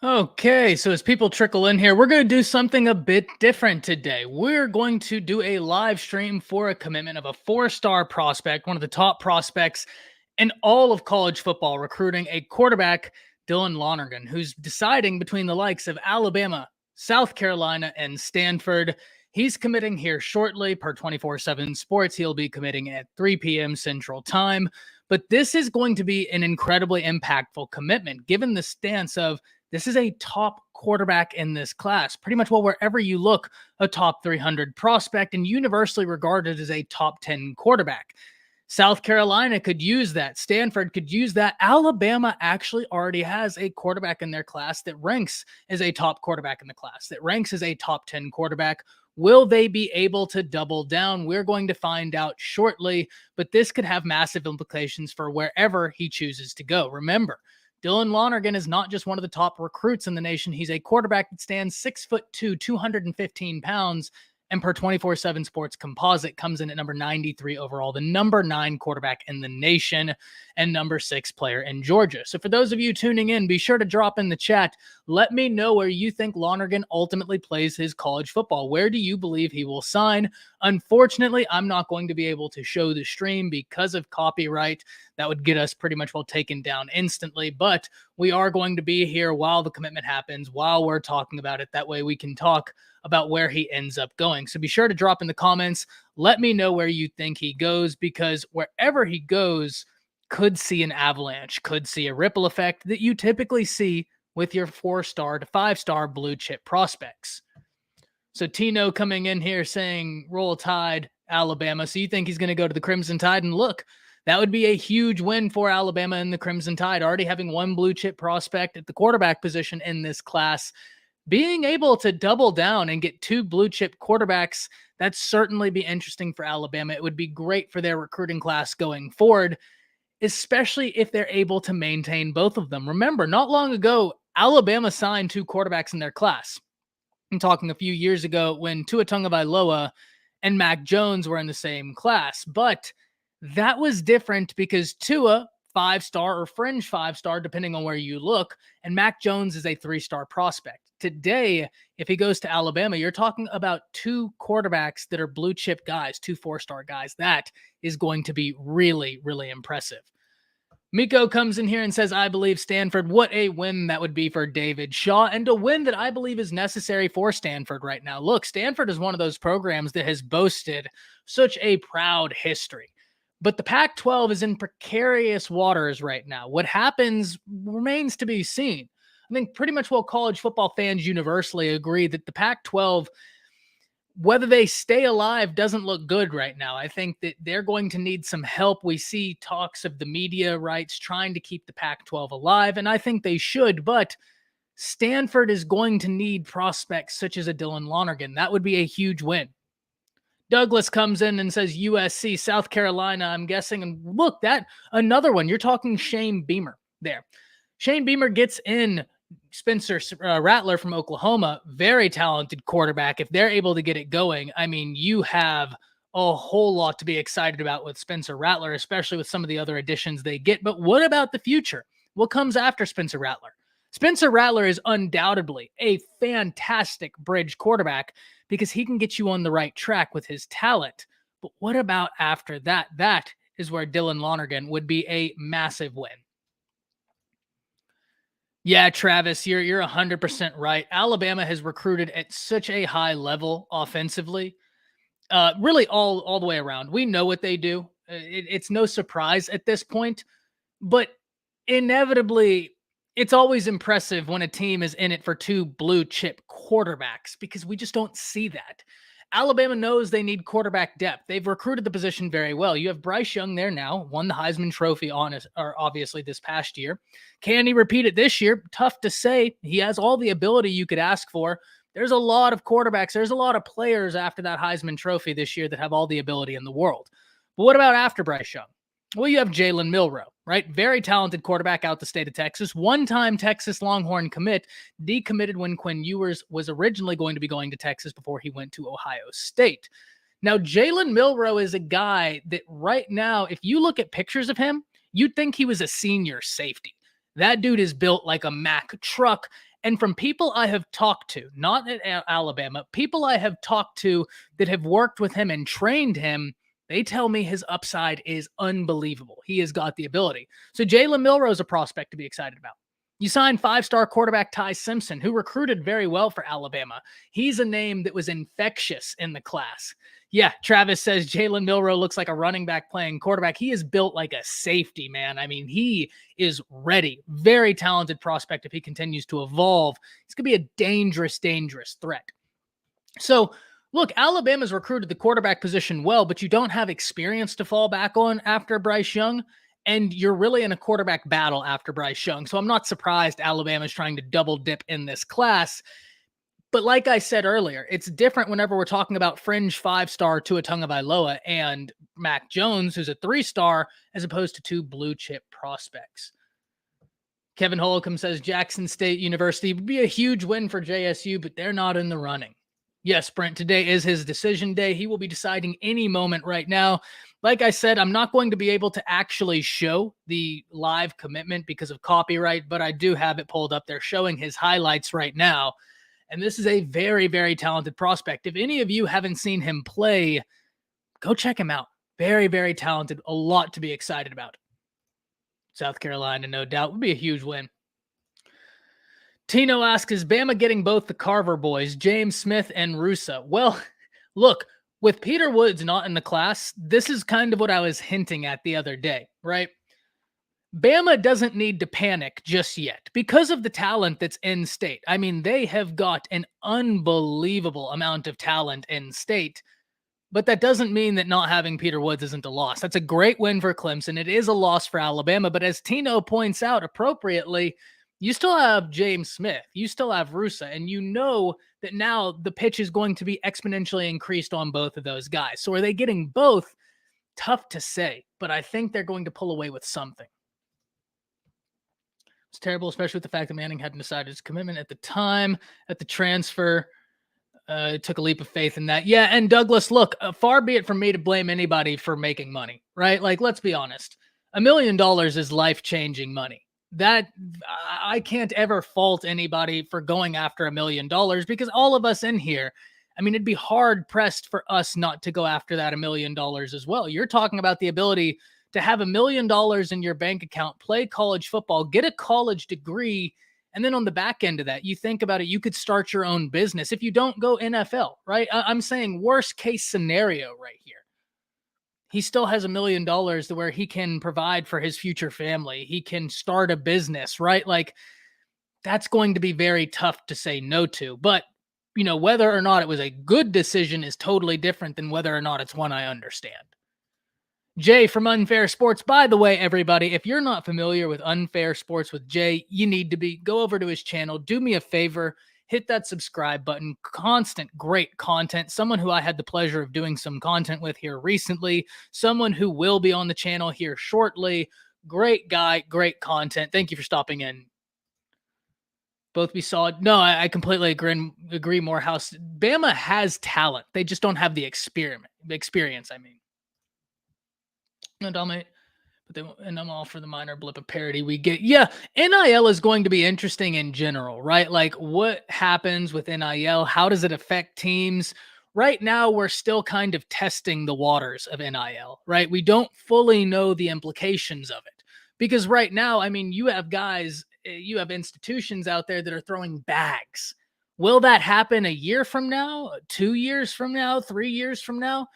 Okay, so as people trickle in here, we're going to do something a bit different today. We're going to do a live stream for a commitment of a four-star prospect, one of the top prospects in all of college football, recruiting a quarterback, Dylan Lonergan, who's deciding between the likes of Alabama, South Carolina, and Stanford. He's committing here shortly per 24/7 Sports. He'll be committing at 3 p.m. Central Time. But this is going to be an incredibly impactful commitment, given the stance of this is a top quarterback in this class. Pretty much, well, wherever you look, a top 300 prospect and universally regarded as a top 10 quarterback. South Carolina could use that. Stanford could use that. Alabama actually already has a quarterback in their class that ranks as a top quarterback in the class, that ranks as a top 10 quarterback. Will they be able to double down? We're going to find out shortly, but this could have massive implications for wherever he chooses to go. Remember, Dylan Lonergan is not just one of the top recruits in the nation. He's a quarterback that stands 6'2", 215 pounds, and per 24/7 Sports composite comes in at number 93 overall, the number 9 quarterback in the nation and number 6 player in Georgia. So for those of you tuning in, be sure to drop in the chat. Let me know where you think Lonergan ultimately plays his college football. Where do you believe he will sign? Unfortunately, I'm not going to be able to show the stream because of copyright. That would get us pretty much taken down instantly, but we are going to be here while the commitment happens, while we're talking about it. That way we can talk about where he ends up going. So be sure to drop in the comments. Let me know where you think he goes, because wherever he goes could see an avalanche, could see a ripple effect that you typically see with your 4-star to 5-star blue chip prospects. So Tino coming in here saying roll tide, Alabama. So you think he's going to go to the Crimson Tide? And look, that would be a huge win for Alabama and the Crimson Tide, already having one blue chip prospect at the quarterback position in this class. Being able to double down and get 2 blue chip quarterbacks, that'd certainly be interesting for Alabama. It would be great for their recruiting class going forward, especially if they're able to maintain both of them. Remember, not long ago, Alabama signed 2 quarterbacks in their class. I'm talking a few years ago when Tua Tagovailoa and Mac Jones were in the same class. But that was different because Tua, 5-star or fringe 5-star, depending on where you look, and Mac Jones is a 3-star prospect. Today, if he goes to Alabama, you're talking about 2 quarterbacks that are blue chip guys, 2 4-star guys. That is going to be really, really impressive. Miko comes in here and says, I believe Stanford. What a win that would be for David Shaw, and a win that I believe is necessary for Stanford right now. Look, Stanford is one of those programs that has boasted such a proud history. But the Pac-12 is in precarious waters right now. What happens remains to be seen. I think pretty much college football fans universally agree that the Pac-12, whether they stay alive, doesn't look good right now. I think that they're going to need some help. We see talks of the media rights trying to keep the Pac-12 alive, and I think they should, but Stanford is going to need prospects such as a Dylan Lonergan. That would be a huge win. Douglas comes in and says USC, South Carolina, I'm guessing. And look, that another one. You're talking Shane Beamer there. Shane Beamer gets in Spencer Rattler from Oklahoma, very talented quarterback. If they're able to get it going, I mean, you have a whole lot to be excited about with Spencer Rattler, especially with some of the other additions they get. But what about the future? What comes after Spencer Rattler? Spencer Rattler is undoubtedly a fantastic bridge quarterback because he can get you on the right track with his talent. But what about after that? That is where Dylan Lonergan would be a massive win. Yeah, Travis, you're 100% right. Alabama has recruited at such a high level offensively, really all the way around. We know what they do. It's no surprise at this point, but inevitably, it's always impressive when a team is in it for 2 blue chip quarterbacks because we just don't see that. Alabama knows they need quarterback depth. They've recruited the position very well. You have Bryce Young there now, won the Heisman Trophy obviously this past year. Can he repeat it this year? Tough to say. He has all the ability you could ask for. There's a lot of quarterbacks. There's a lot of players after that Heisman Trophy this year that have all the ability in the world. But what about after Bryce Young? Well, you have Jalen Milro, right? Very talented quarterback out the state of Texas. One-time Texas Longhorn commit, decommitted when Quinn Ewers was originally going to be going to Texas before he went to Ohio State. Now, Jalen Milro is a guy that right now, if you look at pictures of him, you'd think he was a senior safety. That dude is built like a Mack truck, And from people I have talked to, not at Alabama, people I have talked to that have worked with him and trained him, they tell me his upside is unbelievable. He has got the ability. So Jalen Milro is a prospect to be excited about. You signed five-star quarterback Ty Simpson, who recruited very well for Alabama. He's a name that was infectious in the class. Yeah, Travis says Jalen Milro looks like a running back playing quarterback. He is built like a safety, man. I mean, he is ready. Very talented prospect if he continues to evolve. He's going to be a dangerous, dangerous threat. So, look, Alabama's recruited the quarterback position well, but you don't have experience to fall back on after Bryce Young, and you're really in a quarterback battle after Bryce Young. So I'm not surprised Alabama's trying to double dip in this class. But like I said earlier, it's different whenever we're talking about fringe five-star Tua Tagovailoa and Mac Jones, who's a three-star, as opposed to two blue-chip prospects. Kevin Holcomb says Jackson State University would be a huge win for JSU, but they're not in the running. Yes, Brent, today is his decision day. He will be deciding any moment right now. Like I said, I'm not going to be able to actually show the live commitment because of copyright, but I do have it pulled up. They're showing his highlights right now. And this is a very, very talented prospect. If any of you haven't seen him play, go check him out. Very, very talented. A lot to be excited about. South Carolina, no doubt, would be a huge win. Tino asks, is Bama getting both the Carver boys, James Smith and Russa? Well, look, with Peter Woods not in the class, this is kind of what I was hinting at the other day, right? Bama doesn't need to panic just yet because of the talent that's in state. I mean, they have got an unbelievable amount of talent in state, but that doesn't mean that not having Peter Woods isn't a loss. That's a great win for Clemson. It is a loss for Alabama, but as Tino points out appropriately, you still have James Smith, you still have Russa, and you know that now the pitch is going to be exponentially increased on both of those guys. So are they getting both? Tough to say, but I think they're going to pull away with something. It's terrible, especially with the fact that Manning hadn't decided his commitment at the time, at the transfer. Took a leap of faith in that. Yeah, and Douglas, look, far be it from me to blame anybody for making money, right? Like, let's be honest. $1 million is life-changing money. That I can't ever fault anybody for going after $1 million because all of us in here, I mean, it'd be hard pressed for us not to go after that $1 million as well. You're talking about the ability to have $1 million in your bank account, play college football, get a college degree, and then on the back end of that, you think about it, you could start your own business if you don't go NFL, right? I'm saying worst case scenario right here. He still has $1 million to where he can provide for his future family. He can start a business, right? Like, that's going to be very tough to say no to. But, you know, whether or not it was a good decision is totally different than whether or not it's one I understand. Jay from Unfair Sports. By the way, everybody, if you're not familiar with Unfair Sports with Jay, you need to be. Go over to his channel. Do me a favor. Hit that subscribe button. Constant, great content. Someone who I had the pleasure of doing some content with here recently. Someone who will be on the channel here shortly. Great guy, great content. Thank you for stopping in. Both be solid. No, I completely agree. Morehouse. Bama has talent. They just don't have the experience, I mean. No, dominate. And I'm all for the minor blip of parity we get. Yeah, NIL is going to be interesting in general, right? Like, what happens with NIL? How does it affect teams? Right now, we're still kind of testing the waters of NIL, right? We don't fully know the implications of it. Because right now, I mean, you have guys, you have institutions out there that are throwing bags. Will that happen a year from now, 2 years from now, 3 years from now?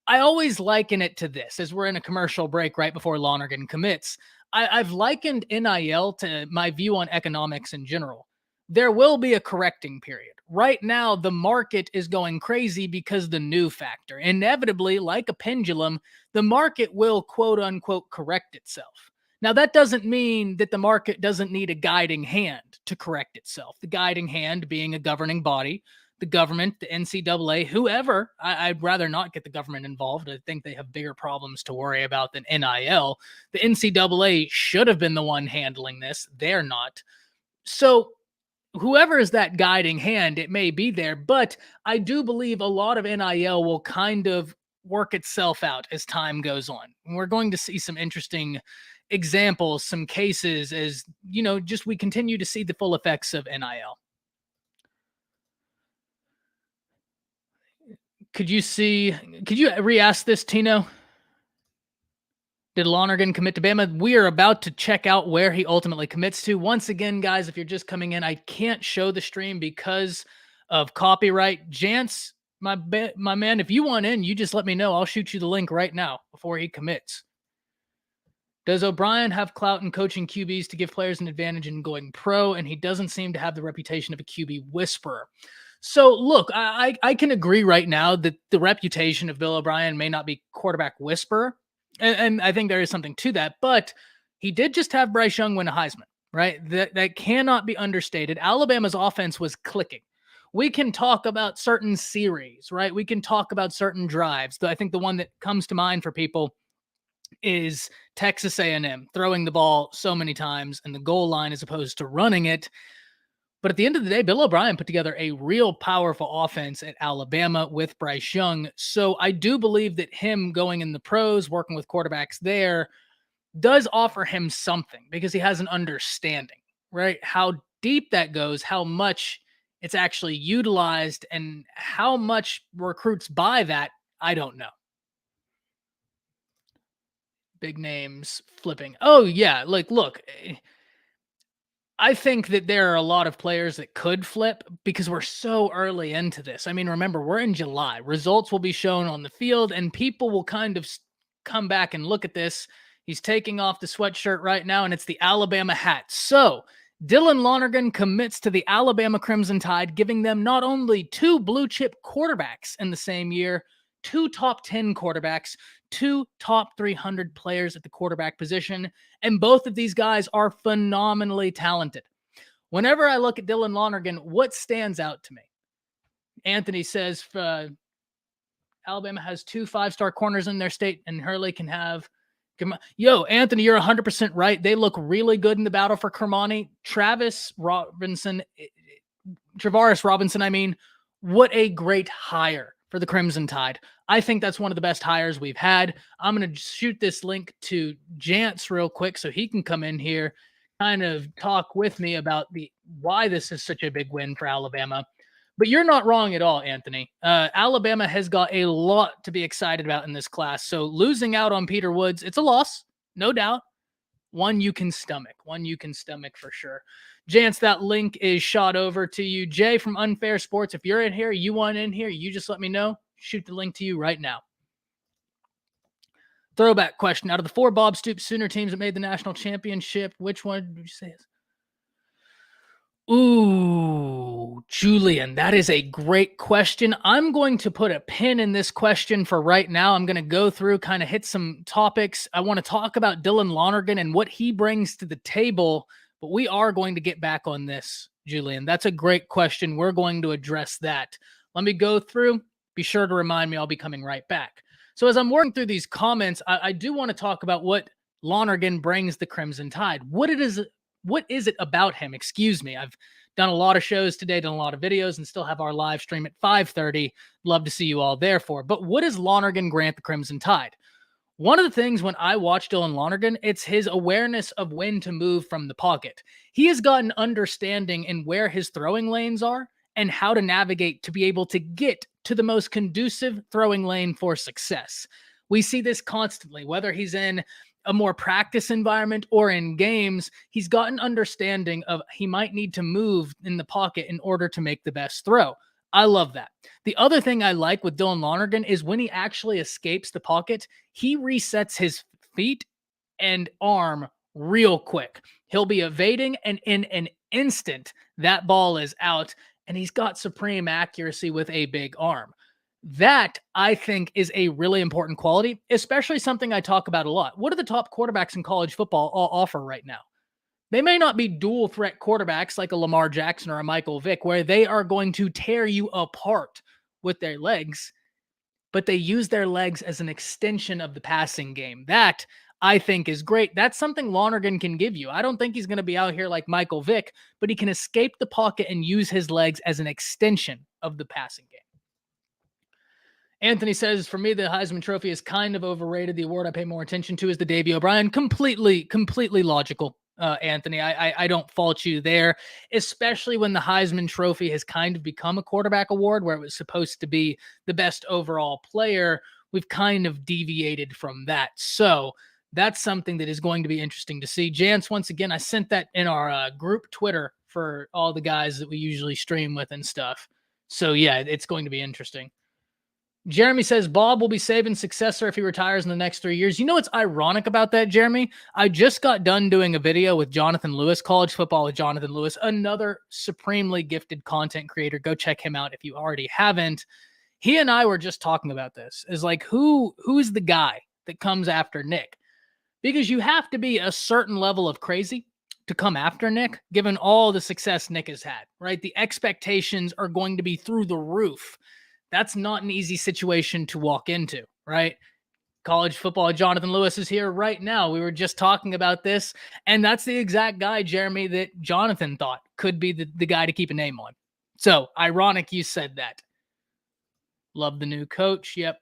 I always liken it to this as we're in a commercial break right before Lonergan commits. I've likened NIL to my view on economics in general. There will be a correcting period. Right now, the market is going crazy because the new factor. Inevitably, like a pendulum, the market will quote unquote correct itself. Now, that doesn't mean that the market doesn't need a guiding hand to correct itself. The guiding hand being a governing body, the government, the NCAA, whoever. I'd rather not get the government involved. I think they have bigger problems to worry about than NIL. The NCAA should have been the one handling this. They're not. So whoever is that guiding hand, it may be there, but I do believe a lot of NIL will kind of work itself out as time goes on. We're going to see some interesting examples, some cases as, just we continue to see the full effects of NIL. Could you re-ask this, Tino? Did Lonergan commit to Bama? We are about to check out where he ultimately commits to. Once again, guys, if you're just coming in, I can't show the stream because of copyright. Jance, my man, if you want in, you just let me know. I'll shoot you the link right now before he commits. Does O'Brien have clout in coaching QBs to give players an advantage in going pro? And he doesn't seem to have the reputation of a QB whisperer. So, look, I can agree right now that the reputation of Bill O'Brien may not be quarterback whisperer. And I think there is something to that. But he did just have Bryce Young win a Heisman, right? That cannot be understated. Alabama's offense was clicking. We can talk about certain series, right? We can talk about certain drives. I think the one that comes to mind for people is Texas A&M throwing the ball so many times and the goal line as opposed to running it. But at the end of the day, Bill O'Brien put together a real powerful offense at Alabama with Bryce Young. So I do believe that him going in the pros, working with quarterbacks there, does offer him something because he has an understanding, right? How deep that goes, how much it's actually utilized, and how much recruits buy that, I don't know. Big names flipping. Oh, yeah. Like, look, I think that there are a lot of players that could flip because we're so early into this. I mean, remember, we're in July. Results will be shown on the field, and people will kind of come back and look at this. He's taking off the sweatshirt right now, and it's the Alabama hat. So, Dylan Lonergan commits to the Alabama Crimson Tide, giving them not only 2 blue-chip quarterbacks in the same year, 2 top 10 quarterbacks, 2 top 300 players at the quarterback position, and both of these guys are phenomenally talented. Whenever I look at Dylan Lonergan, what stands out to me? Anthony says Alabama has 2 5-star corners in their state, and Hurley can have. Yo, Anthony, you're 100% right. They look really good in the battle for Kermani. Travaris Robinson, I mean, what a great hire for the Crimson Tide. I think that's one of the best hires we've had. I'm going to shoot this link to Jance real quick so he can come in here, kind of talk with me about why this is such a big win for Alabama. But you're not wrong at all, Anthony. Alabama has got a lot to be excited about in this class. So losing out on Peter Woods, it's a loss, no doubt. One you can stomach for sure. Jance, that link is shot over to you. Jay from Unfair Sports, if you're in here, you want in here, you just let me know. Shoot the link to you right now. Throwback question. Out of the 4 Bob Stoops Sooner teams that made the national championship, which one did you say is? Ooh, Julian, that is a great question. I'm going to put a pin in this question for right now. I'm going to go through, kind of hit some topics. I want to talk about Dylan Lonergan and what he brings to the table, but we are going to get back on this, Julian. That's a great question. We're going to address that. Let me go through. Be sure to remind me. I'll be coming right back. So as I'm working through these comments, I do want to talk about what Lonergan brings the Crimson Tide. What is it about him? Excuse me. I've done a lot of shows today, done a lot of videos, and still have our live stream at 5:30. Love to see you all there for. But what does Lonergan grant the Crimson Tide? One of the things when I watch Dylan Lonergan, it's his awareness of when to move from the pocket. He has got an understanding in where his throwing lanes are and how to navigate to be able to get to the most conducive throwing lane for success. We see this constantly, whether he's in a more practice environment or in games. He's got an understanding of he might need to move in the pocket in order to make the best throw. I love that. The other thing I like with Dylan Lonergan is when he actually escapes the pocket, he resets his feet and arm real quick. He'll be evading, and in an instant, that ball is out, and he's got supreme accuracy with a big arm. That, I think, is a really important quality, especially something I talk about a lot. What do the top quarterbacks in college football all offer right now? They may not be dual threat quarterbacks like a Lamar Jackson or a Michael Vick, where they are going to tear you apart with their legs, but they use their legs as an extension of the passing game. That, I think, is great. That's something Lonergan can give you. I don't think he's going to be out here like Michael Vick, but he can escape the pocket and use his legs as an extension of the passing game. Anthony says, for me, the Heisman Trophy is kind of overrated. The award I pay more attention to is the Davey O'Brien. Completely logical, Anthony. I don't fault you there, especially when the Heisman Trophy has kind of become a quarterback award where it was supposed to be the best overall player. We've kind of deviated from that. So that's something that is going to be interesting to see. Jance, once again, I sent that in our group Twitter for all the guys that we usually stream with and stuff. So yeah, it's going to be interesting. Jeremy says Bob will be Saban's successor if he retires in the next 3 years. You know what's ironic about that, Jeremy? I just got done doing a video with Jonathan Lewis, College Football with Jonathan Lewis, another supremely gifted content creator. Go check him out if you already haven't. He and I were just talking about this. Is like, who's the guy that comes after Nick? Because you have to be a certain level of crazy to come after Nick, given all the success Nick has had, right? The expectations are going to be through the roof. That's not an easy situation to walk into, right? College Football, Jonathan Lewis is here right now. We were just talking about this, and that's the exact guy, Jeremy, that Jonathan thought could be the guy to keep a name on. So, ironic you said that. Love the new coach. Yep.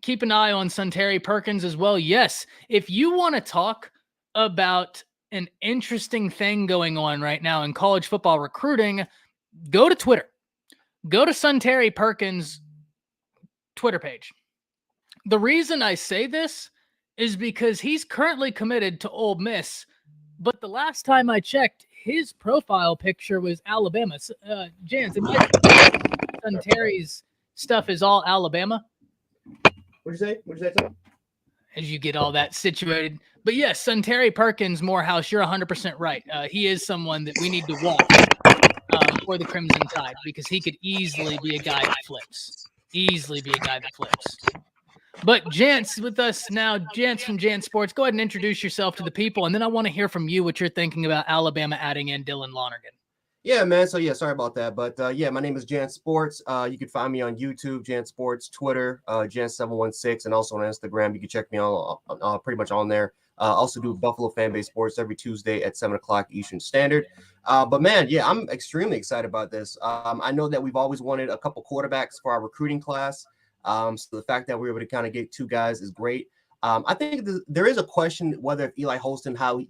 Keep an eye on Sunterry Perkins as well. Yes, if you want to talk about an interesting thing going on right now in college football recruiting, go to Twitter. Go to Sunterry Perkins' Twitter page. The reason I say this is because he's currently committed to Ole Miss, but the last time I checked, his profile picture was Alabama. Jans, Sunterry's stuff is all Alabama. What'd you say? As you get all that situated. But yes, Sunterry Perkins, Morehouse, you're 100% right. He is someone that we need to watch. For the Crimson Tide, because he could easily be a guy that flips. But Jance with us now. Jance from Jance Sports. Go ahead and introduce yourself to the people, and then I want to hear from you what you're thinking about Alabama adding in Dylan Lonergan. Yeah, man. So, sorry about that. But, my name is Jance Sports. You can find me on YouTube, Jance Sports, Twitter, Jance716, and also on Instagram. You can check me on pretty much on there. Also do Buffalo Fanbase Sports every Tuesday at 7 o'clock Eastern Standard. But, man, I'm extremely excited about this. I know that we've always wanted a couple quarterbacks for our recruiting class. So the fact that we're able to kind of get two guys is great. I think there is a question whether if Eli Holston, how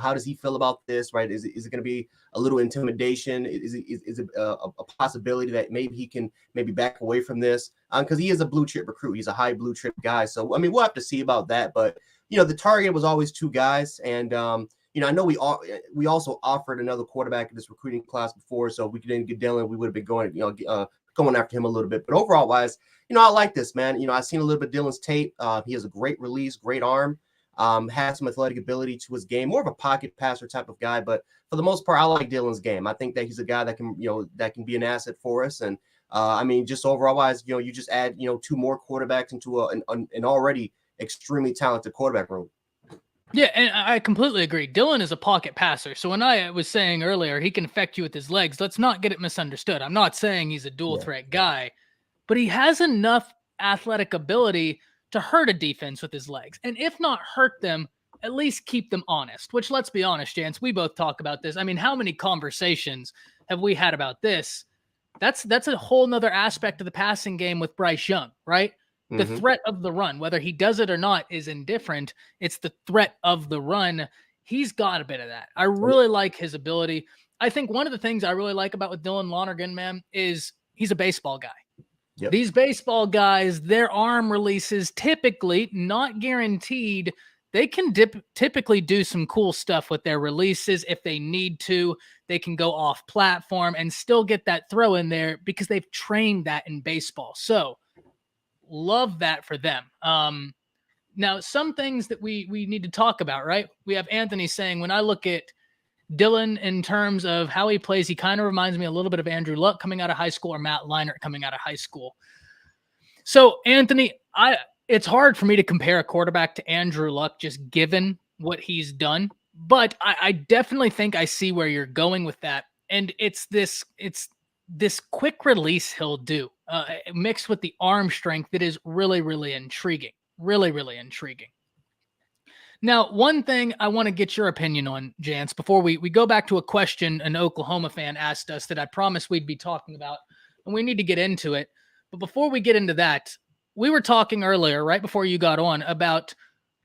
how does he feel about this, right? Is it going to be a little intimidation? Is it a possibility that maybe he can back away from this? Because he is a blue chip recruit. He's a high blue chip guy. So, I mean, we'll have to see about that. But, the target was always two guys. And, I know we also offered another quarterback in this recruiting class before. So if we didn't get Dylan, we would have been going after him a little bit. But overall wise, I like this, man. I've seen a little bit of Dylan's tape. He has a great release, great arm, has some athletic ability to his game, more of a pocket passer type of guy. But for the most part, I like Dylan's game. I think that he's a guy that can be an asset for us. And just overall wise, you just add, two more quarterbacks into an already extremely talented quarterback room. Yeah, and I completely agree. Dylan is a pocket passer. So when I was saying earlier, he can affect you with his legs, let's not get it misunderstood. I'm not saying he's a dual threat guy, but he has enough athletic ability to hurt a defense with his legs. And if not hurt them, at least keep them honest, which, let's be honest, Jance, we both talk about this. I mean, how many conversations have we had about this? That's a whole nother aspect of the passing game with Bryce Young, right? The threat of the run, whether he does it or not, is indifferent. It's the threat of the run. He's got a bit of that. I really like his ability. I think one of the things I really like about with Dylan Lonergan, man, is he's a baseball guy. Yep. These baseball guys, their arm releases, typically, not guaranteed, they can typically do some cool stuff with their releases. If they need to, they can go off platform and still get that throw in there because they've trained that in baseball. So, love that for them. Now, some things that we need to talk about, right? We have Anthony saying, when I look at Dylan in terms of how he plays, he kind of reminds me a little bit of Andrew Luck coming out of high school or Matt Leinart coming out of high school. So, Anthony, it's hard for me to compare a quarterback to Andrew Luck just given what he's done, but I definitely think I see where you're going with that. And it's this quick release he'll do, mixed with the arm strength that is really, really intriguing. Really, really intriguing. Now, one thing I want to get your opinion on, Jance, before we go back to a question an Oklahoma fan asked us that I promised we'd be talking about, and we need to get into it. But before we get into that, we were talking earlier, right before you got on, about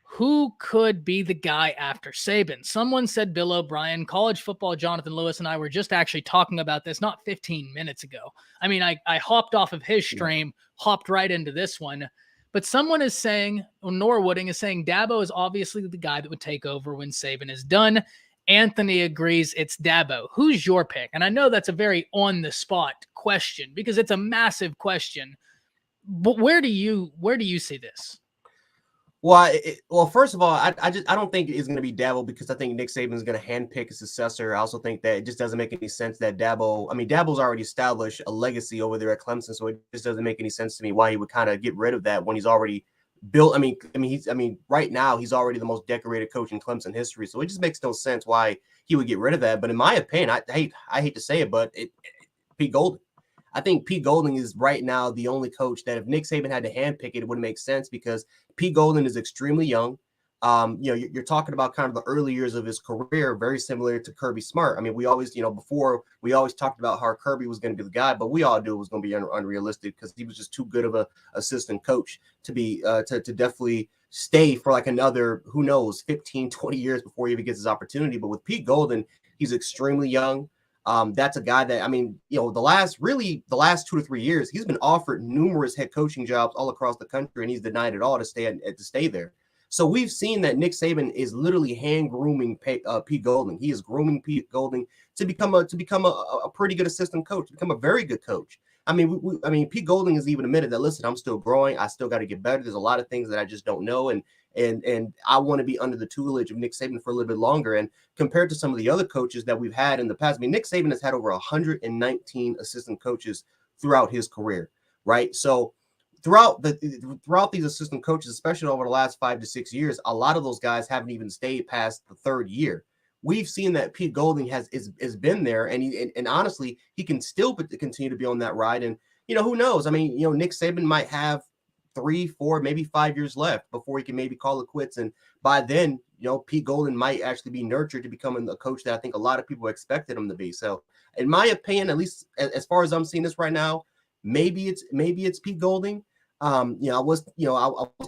who could be the guy after Saban. Someone said Bill O'Brien. College football, Jonathan Lewis and I were just actually talking about this not 15 minutes ago. I mean, I hopped off of his stream, hopped right into this one. But someone is saying, or Norwooding is saying, Dabo is obviously the guy that would take over when Saban is done. Anthony agrees it's Dabo. Who's your pick? And I know that's a very on-the-spot question because it's a massive question. But where do you see this? Well, first of all, I don't think it's going to be Dabo because I think Nick Saban is going to handpick a successor. I also think that it just doesn't make any sense that Dabo's already established a legacy over there at Clemson, so it just doesn't make any sense to me why he would kind of get rid of that when he's already built. Right now he's already the most decorated coach in Clemson history, so it just makes no sense why he would get rid of that. But in my opinion, I hate to say it, but Pete Golding. I think Pete Golding is right now the only coach that if Nick Saban had to handpick it, it wouldn't make sense because Pete Golding is extremely young. You're talking about kind of the early years of his career, very similar to Kirby Smart. I mean, we always, before we always talked about how Kirby was going to be the guy, but we all knew it was going to be unrealistic because he was just too good of a assistant coach to be to definitely stay for like another, who knows, 15, 20 years before he even gets his opportunity. But with Pete Golding, he's extremely young. That's a guy that, the last 2 to 3 years, he's been offered numerous head coaching jobs all across the country, and he's denied it all to stay there. So we've seen that Nick Saban is literally hand grooming Pete Golding. He is grooming Pete Golding to become a pretty good assistant coach, to become a very good coach. Pete Golding has even admitted that, listen, I'm still growing. I still got to get better. There's a lot of things that I just don't know. And I want to be under the tutelage of Nick Saban for a little bit longer. And compared to some of the other coaches that we've had in the past, Nick Saban has had over 119 assistant coaches throughout his career, right? So throughout these assistant coaches, especially over the last 5 to 6 years, a lot of those guys haven't even stayed past the third year. We've seen that Pete Golding has been there, and honestly, he can still continue to be on that ride. And who knows? Nick Saban might have 3, 4, maybe 5 years left before he can maybe call it quits. And by then, Pete Golding might actually be nurtured to becoming the coach that I think a lot of people expected him to be. So, in my opinion, at least as far as I'm seeing this right now, maybe it's Pete Golding. I was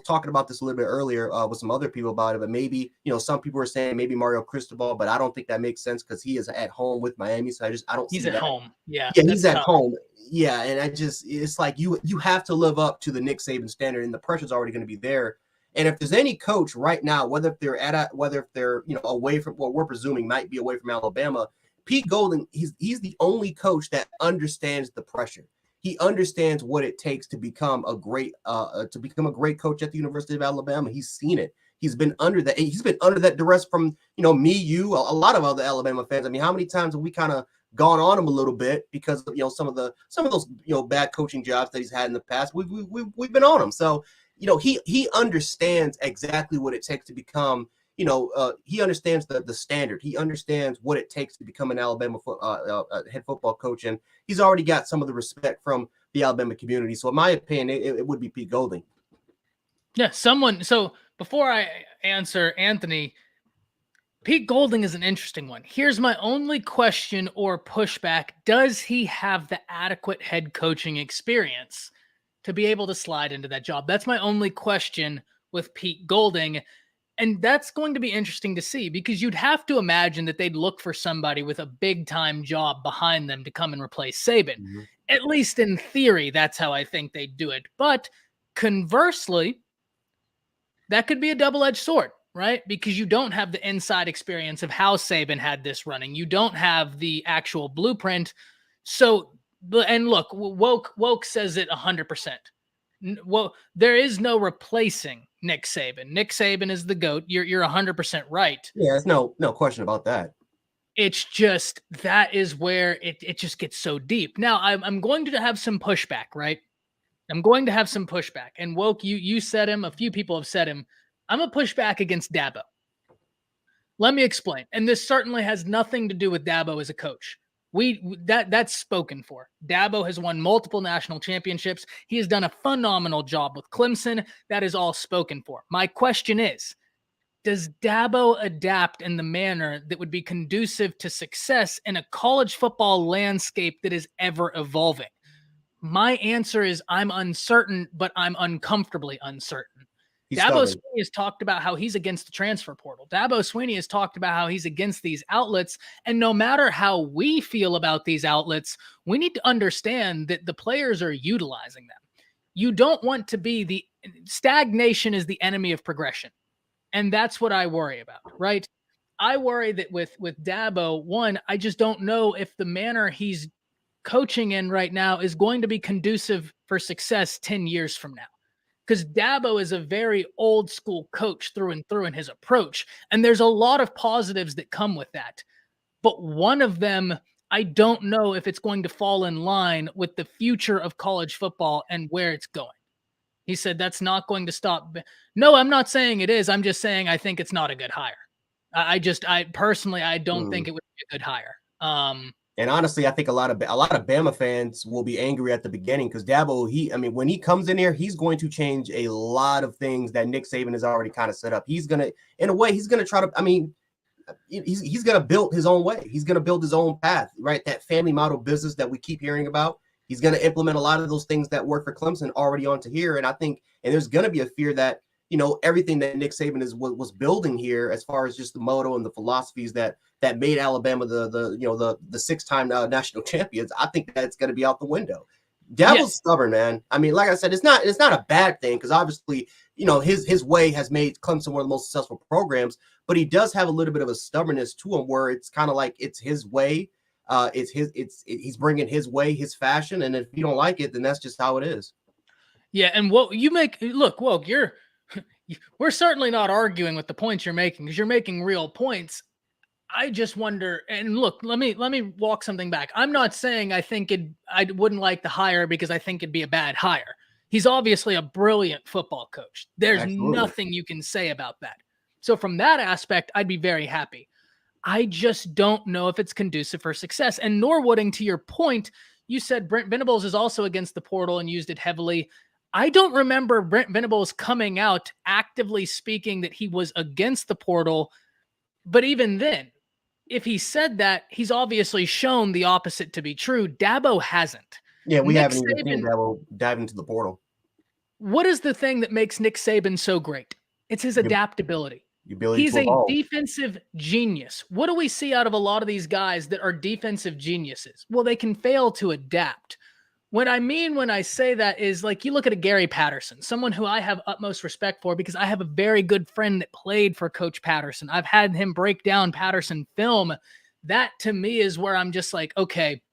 talking about this a little bit earlier with some other people about it, but maybe, some people are saying maybe Mario Cristobal, but I don't think that makes sense because he is at home with Miami. So I don't he's see at that. home. Yeah. He's at home. Yeah. And it's like you have to live up to the Nick Saban standard, and the pressure's already going to be there. And if there's any coach right now, whether they're away from what we're presuming might be away from Alabama, Pete Golding, he's the only coach that understands the pressure. He understands what it takes to become a great coach at the University of Alabama. He's seen it. He's been under that. He's been under that duress from me, you, a lot of other Alabama fans. How many times have we kind of gone on him a little bit because of some of those bad coaching jobs that he's had in the past? We've been on him. So he understands exactly what it takes to become. He understands the standard. He understands what it takes to become an Alabama head football coach, and he's already got some of the respect from the Alabama community. So in my opinion, it would be Pete Golding. Yeah, so before I answer Anthony, Pete Golding is an interesting one. Here's my only question or pushback. Does he have the adequate head coaching experience to be able to slide into that job? That's my only question with Pete Golding. And that's going to be interesting to see because you'd have to imagine that they'd look for somebody with a big-time job behind them to come and replace Saban. Mm-hmm. At least in theory, that's how I think they'd do it. But conversely, that could be a double-edged sword, right? Because you don't have the inside experience of how Saban had this running. You don't have the actual blueprint. So, and look, Woke says it 100%. Well, there is no replacing Nick Saban. Nick Saban is the GOAT. You're 100% right. Yeah, there's no question about that. It's just that is where it just gets so deep. Now, I'm going to have some pushback, right? I'm going to have some pushback. And Woke, you said him. A few people have said him. I'm a pushback against Dabo. Let me explain. And this certainly has nothing to do with Dabo as a coach. That's spoken for. Dabo has won multiple national championships. He has done a phenomenal job with Clemson. That is all spoken for. My question is, does Dabo adapt in the manner that would be conducive to success in a college football landscape that is ever evolving? My answer is I'm uncertain, but I'm uncomfortably uncertain. He's Dabo stubborn. Sweeney has talked about how he's against the transfer portal. Dabo Sweeney has talked about how he's against these outlets. And no matter how we feel about these outlets, we need to understand that the players are utilizing them. You don't want to be the stagnation is the enemy of progression. And that's what I worry about, right? I worry that with Dabo, one, I just don't know if the manner he's coaching in right now is going to be conducive for success 10 years from now. Because Dabo is a very old school coach through and through in his approach. And there's a lot of positives that come with that. But one of them, I don't know if it's going to fall in line with the future of college football and where it's going. He said that's not going to stop. No, I'm not saying it is. I'm just saying I think it's not a good hire. I personally, I don't think it would be a good hire. And honestly, I think a lot of Bama fans will be angry at the beginning because Dabo, when he comes in here, he's going to change a lot of things that Nick Saban has already kind of set up. He's gonna, in a way, he's gonna try to. He's gonna build his own way. He's gonna build his own path, right? That family model business that we keep hearing about. He's gonna implement a lot of those things that work for Clemson already onto here. And I think, and there's gonna be a fear that everything that Nick Saban was building here, as far as just the motto and the philosophies that made Alabama the 6-time national champions, I think that's going to be out the window. Dabo's stubborn, man. I mean, like I said, it's not a bad thing because obviously, his way has made Clemson one of the most successful programs, but he does have a little bit of a stubbornness to him where it's kind of like it's his way. He's bringing his way, his fashion, and if you don't like it, then that's just how it is. Yeah, and we're certainly not arguing with the points you're making because you're making real points. I just wonder, and look, let me walk something back. I'm not saying I wouldn't like the hire because I think it'd be a bad hire. He's obviously a brilliant football coach. There's Absolutely nothing you can say about that. So from that aspect, I'd be very happy. I just don't know if it's conducive for success. And Norwooding, to your point, you said Brent Venables is also against the portal and used it heavily. I don't remember Brent Venables coming out actively speaking that he was against the portal. But even then, if he said that, he's obviously shown the opposite to be true. Dabo hasn't. Yeah, we haven't even seen Dabo dive into the portal. What is the thing that makes Nick Saban so great? It's his adaptability. He's a defensive genius. What do we see out of a lot of these guys that are defensive geniuses? Well, they can fail to adapt. What I mean when I say that is, like, you look at a Gary Patterson, someone who I have utmost respect for because I have a very good friend that played for Coach Patterson. I've had him break down Patterson film. That to me is where I'm just like, okay,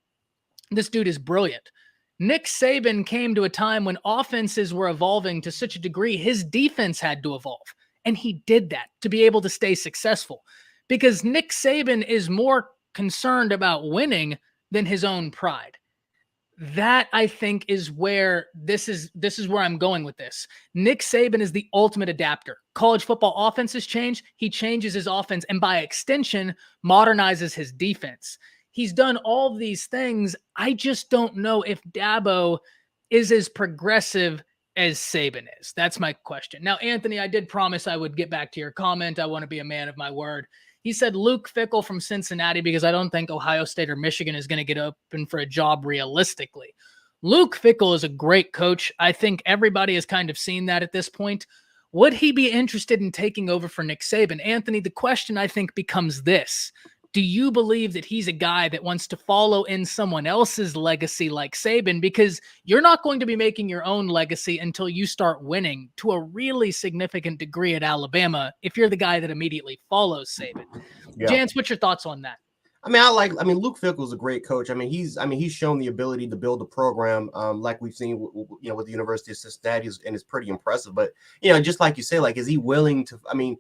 this dude is brilliant. Nick Saban came to a time when offenses were evolving to such a degree, his defense had to evolve. And he did that to be able to stay successful because Nick Saban is more concerned about winning than his own pride. That, I think, is where this is where I'm going with this. Nick Saban is the ultimate adapter. College football offenses change. He changes his offense and by extension modernizes his defense. He's done all these things. I just don't know if Dabo is as progressive as Saban is. That's my question. Now, Anthony, I did promise I would get back to your comment. I want to be a man of my word. He said Luke Fickell from Cincinnati because I don't think Ohio State or Michigan is going to get open for a job realistically. Luke Fickell is a great coach. I think everybody has kind of seen that at this point. Would he be interested in taking over for Nick Saban? Anthony, the question I think becomes this. Do you believe that he's a guy that wants to follow in someone else's legacy like Saban? Because you're not going to be making your own legacy until you start winning to a really significant degree at Alabama if you're the guy that immediately follows Saban. Yeah. Jance, what's your thoughts on that? Luke Fickell is a great coach. He's shown the ability to build a program like we've seen, with the University of Cincinnati, and it's pretty impressive. But, just like you say, like, is he willing to, and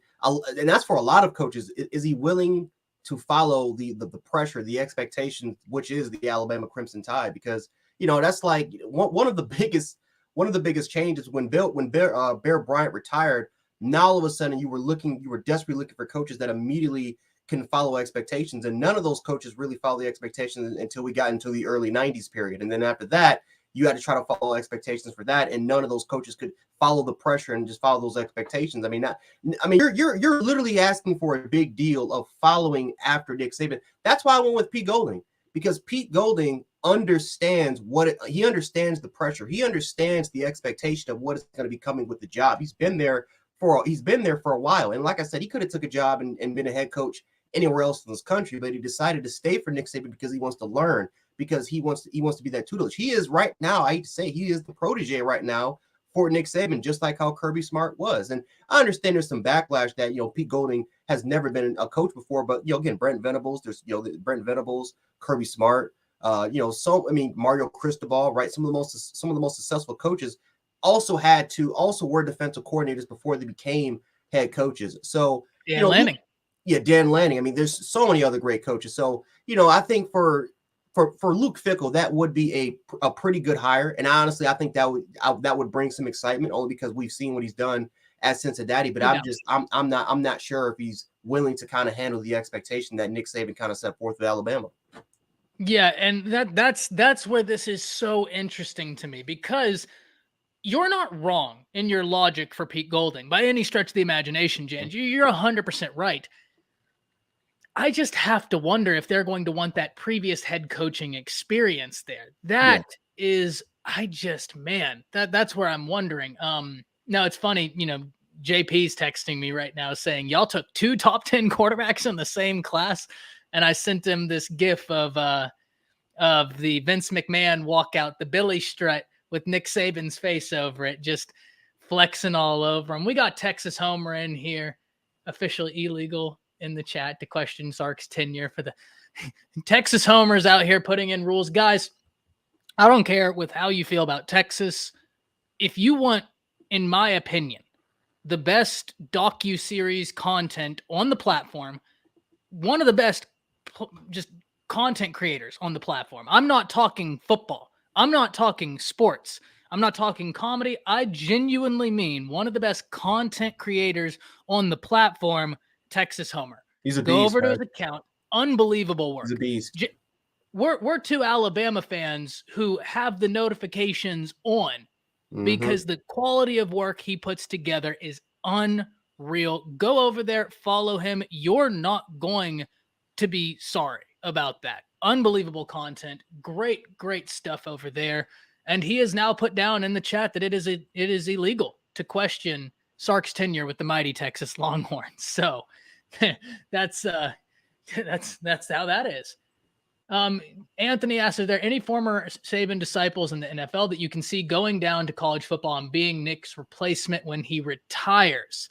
that's for a lot of coaches, is he willing to follow the pressure, the expectation, which is the Alabama Crimson Tide? Because, that's like one of the biggest changes when Bear Bryant retired. Now all of a sudden you were desperately looking for coaches that immediately can follow expectations, and none of those coaches really followed the expectations until we got into the early 90s period. And then after that, you had to try to follow expectations for that, and none of those coaches could follow the pressure and just follow those expectations. You're literally asking for a big deal of following after Nick Saban. That's why I went with Pete Golding, because Pete Golding understands he understands the pressure. He understands the expectation of what is going to be coming with the job. He's been there for a while. And like I said, he could have took a job and been a head coach anywhere else in this country, but he decided to stay for Nick Saban because he wants to learn, because he wants to be that tutelage. He is right now, I hate to say, he is the protege right now for Nick Saban, just like how Kirby Smart was. And I understand there's some backlash that, Pete Golding has never been a coach before, but, again, Brent Venables, Kirby Smart, Mario Cristobal, right? Some of the most successful coaches also were defensive coordinators before they became head coaches. So, Dan Lanning. Dan Lanning. I mean, there's so many other great coaches. So, I think for Luke Fickell, that would be a pretty good hire. And honestly, I think that would bring some excitement, only because we've seen what he's done at Cincinnati. But I'm not sure if he's willing to kind of handle the expectation that Nick Saban kind of set forth with Alabama. Yeah, and that's where this is so interesting to me, because you're not wrong in your logic for Pete Golding by any stretch of the imagination, Jan. You're 100% right. I just have to wonder if they're going to want that previous head coaching experience there. That's where I'm wondering. Now it's funny, JP's texting me right now saying, y'all took 2 top 10 quarterbacks in the same class. And I sent him this gif of the Vince McMahon walkout, the Billy strut with Nick Saban's face over it, just flexing all over him. We got Texas Homer in here, officially illegal in the chat, to question Sark's tenure for the Texas Homers out here putting in rules. Guys, I don't care with how you feel about Texas. If you want, in my opinion, the best docu-series content on the platform, one of the best just content creators on the platform. I'm not talking football. I'm not talking sports. I'm not talking comedy. I genuinely mean one of the best content creators on the platform, Texas Homer. He's a beast. Go over to his account. Unbelievable work. He's a beast. We're 2 Alabama fans who have the notifications on because the quality of work he puts together is unreal. Go over there, follow him. You're not going to be sorry about that. Unbelievable content. Great stuff over there. And he has now put down in the chat that it is illegal to question Sark's tenure with the mighty Texas Longhorns. So that's how that is. Anthony asks, are there any former Saban disciples in the NFL that you can see going down to college football and being Nick's replacement when he retires?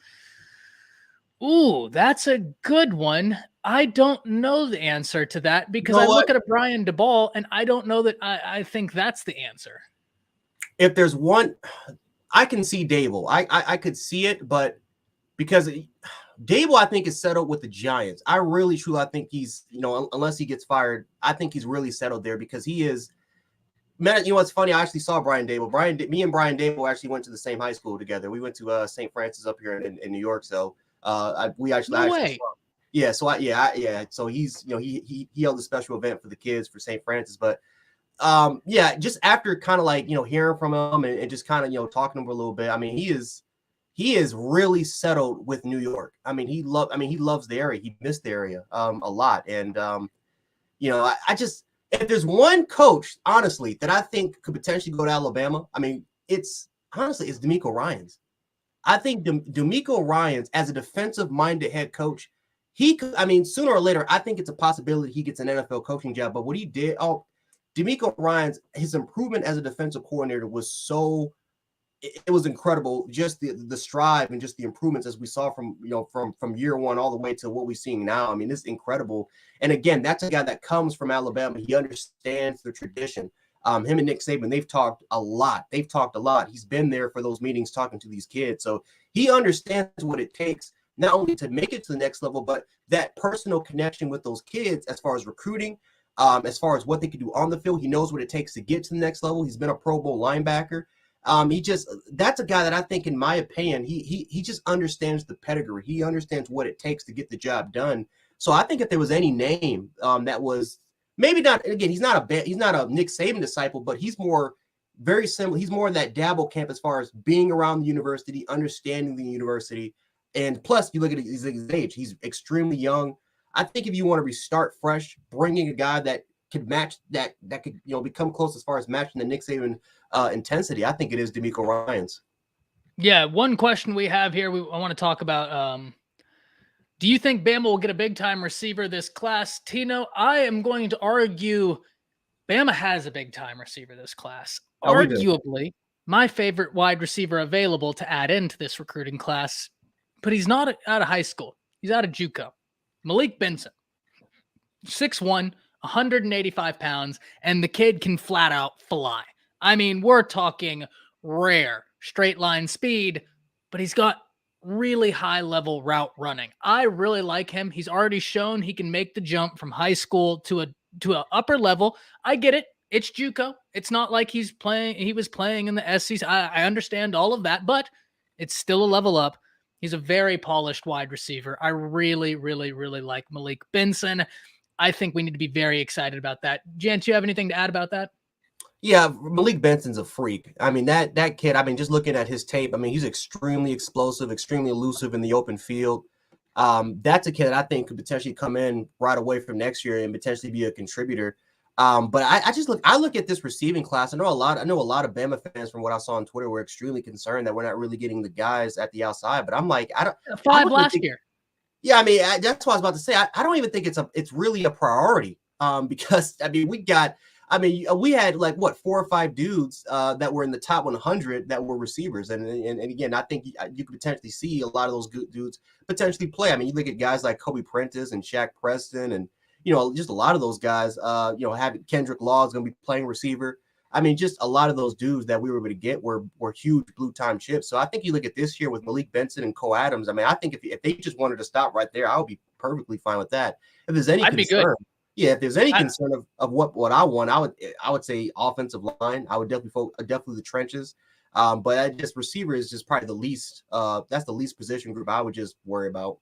Ooh, that's a good one. I don't know the answer to that, because I look at a Brian DeBall and I don't know that I think that's the answer. If there's one, I can see Dable. I could see it, but because Dable, I think, is settled with the Giants. I really, truly, I think he's, unless he gets fired, I think he's really settled there, because he is. Man, what's funny? I actually saw Brian Dable. Me and Brian Dable actually went to the same high school together. We went to St. Francis up here in New York. So we actually. No way. Yeah. So So he's, he held a special event for the kids for St. Francis, but. Just after kind of like, hearing from him and just kind of, talking to him a little bit. I mean, he is really settled with New York. I mean, he loves the area. He missed the area a lot. And, I just, if there's one coach, honestly, that I think could potentially go to Alabama, I mean, it's DeMeco Ryans. I think DeMeco Ryans, as a defensive-minded head coach, he could, sooner or later, I think it's a possibility he gets an NFL coaching job. But what he did, DeMeco Ryans, his improvement as a defensive coordinator was it was incredible. Just the strive and just the improvements as we saw from year one all the way to what we're seeing now. I mean, it's incredible. And again, that's a guy that comes from Alabama. He understands the tradition. Him and Nick Saban, they've talked a lot. He's been there for those meetings talking to these kids. So he understands what it takes, not only to make it to the next level, but that personal connection with those kids as far as recruiting, as far as what they can do on the field. He knows what it takes to get to the next level. He's been a Pro Bowl linebacker. That's a guy that I think, in my opinion, he just understands the pedigree. He understands what it takes to get the job done. So I think if there was any name that was maybe not, again, he's not a Nick Saban disciple, but he's more very similar. He's more in that Dabble camp as far as being around the university, understanding the university. And plus, you look at his age, he's extremely young. I think if you want to restart fresh, bringing a guy that could match that could become close as far as matching the Nick Saban intensity, I think it is DeMeco Ryans. Yeah, one question we have here, I want to talk about. Do you think Bama will get a big-time receiver this class? Tino, I am going to argue Bama has a big-time receiver this class. Oh, we do. Arguably, my favorite wide receiver available to add into this recruiting class, but he's not out of high school. He's out of JUCO. Malik Benson, 6'1", 185 pounds, and the kid can flat out fly. I mean, we're talking rare straight line speed, but he's got really high level route running. I really like him. He's already shown he can make the jump from high school to a upper level. I get it. It's JUCO. It's not like he was playing in the SEC. I understand all of that, but it's still a level up. He's a very polished wide receiver. I really, really, really like Malik Benson. I think we need to be very excited about that. Jan, do you have anything to add about that? Yeah, Malik Benson's a freak. I mean, that kid, I mean, just looking at his tape, I mean, he's extremely explosive, extremely elusive in the open field. That's a kid that I think could potentially come in right away from next year and potentially be a contributor. But I look at this receiving class. I know a lot of Bama fans from what I saw on Twitter were extremely concerned that we're not really getting the guys at the outside. But I'm like, five last year. Yeah, I mean, that's what I was about to say. I don't even think it's really a priority. Because I mean, we had like 4 or 5 dudes that were in the top 100 that were receivers, and again, I think you could potentially see a lot of those good dudes potentially play. I mean, you look at guys like Kobe Prentice and Shaq Preston, and just a lot of those guys. Having Kendrick Law is going to be playing receiver. I mean, just a lot of those dudes that we were able to get were huge blue time chips. So I think you look at this year with Malik Benson and Cole Adams. I mean, I think if they just wanted to stop right there, I would be perfectly fine with that. If there's any concern. Yeah, if there's any concern of what I want, I would say offensive line. I would definitely the trenches. But just receiver is just probably the least. That's the least position group I would just worry about.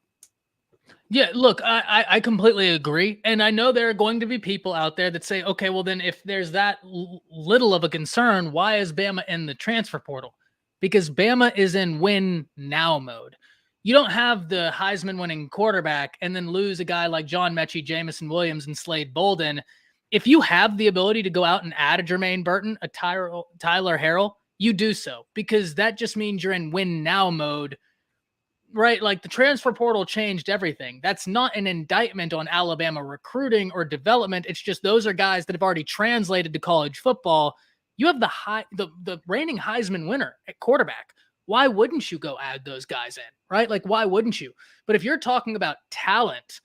Yeah, look, I completely agree, and I know there are going to be people out there that say, okay, well then if there's that little of a concern, why is Bama in the transfer portal? Because Bama is in win now mode. You don't have the Heisman winning quarterback and then lose a guy like John Mechie, Jamison Williams, and Slade Bolden. If you have the ability to go out and add a Jermaine Burton, a Tyler Harrell, you do so, because that just means you're in win now mode, right? Like the transfer portal changed everything. That's not an indictment on Alabama recruiting or development. It's just those are guys that have already translated to college football. You have the reigning Heisman winner at quarterback. Why wouldn't you go add those guys in, right? Like, why wouldn't you? But if you're talking about talent,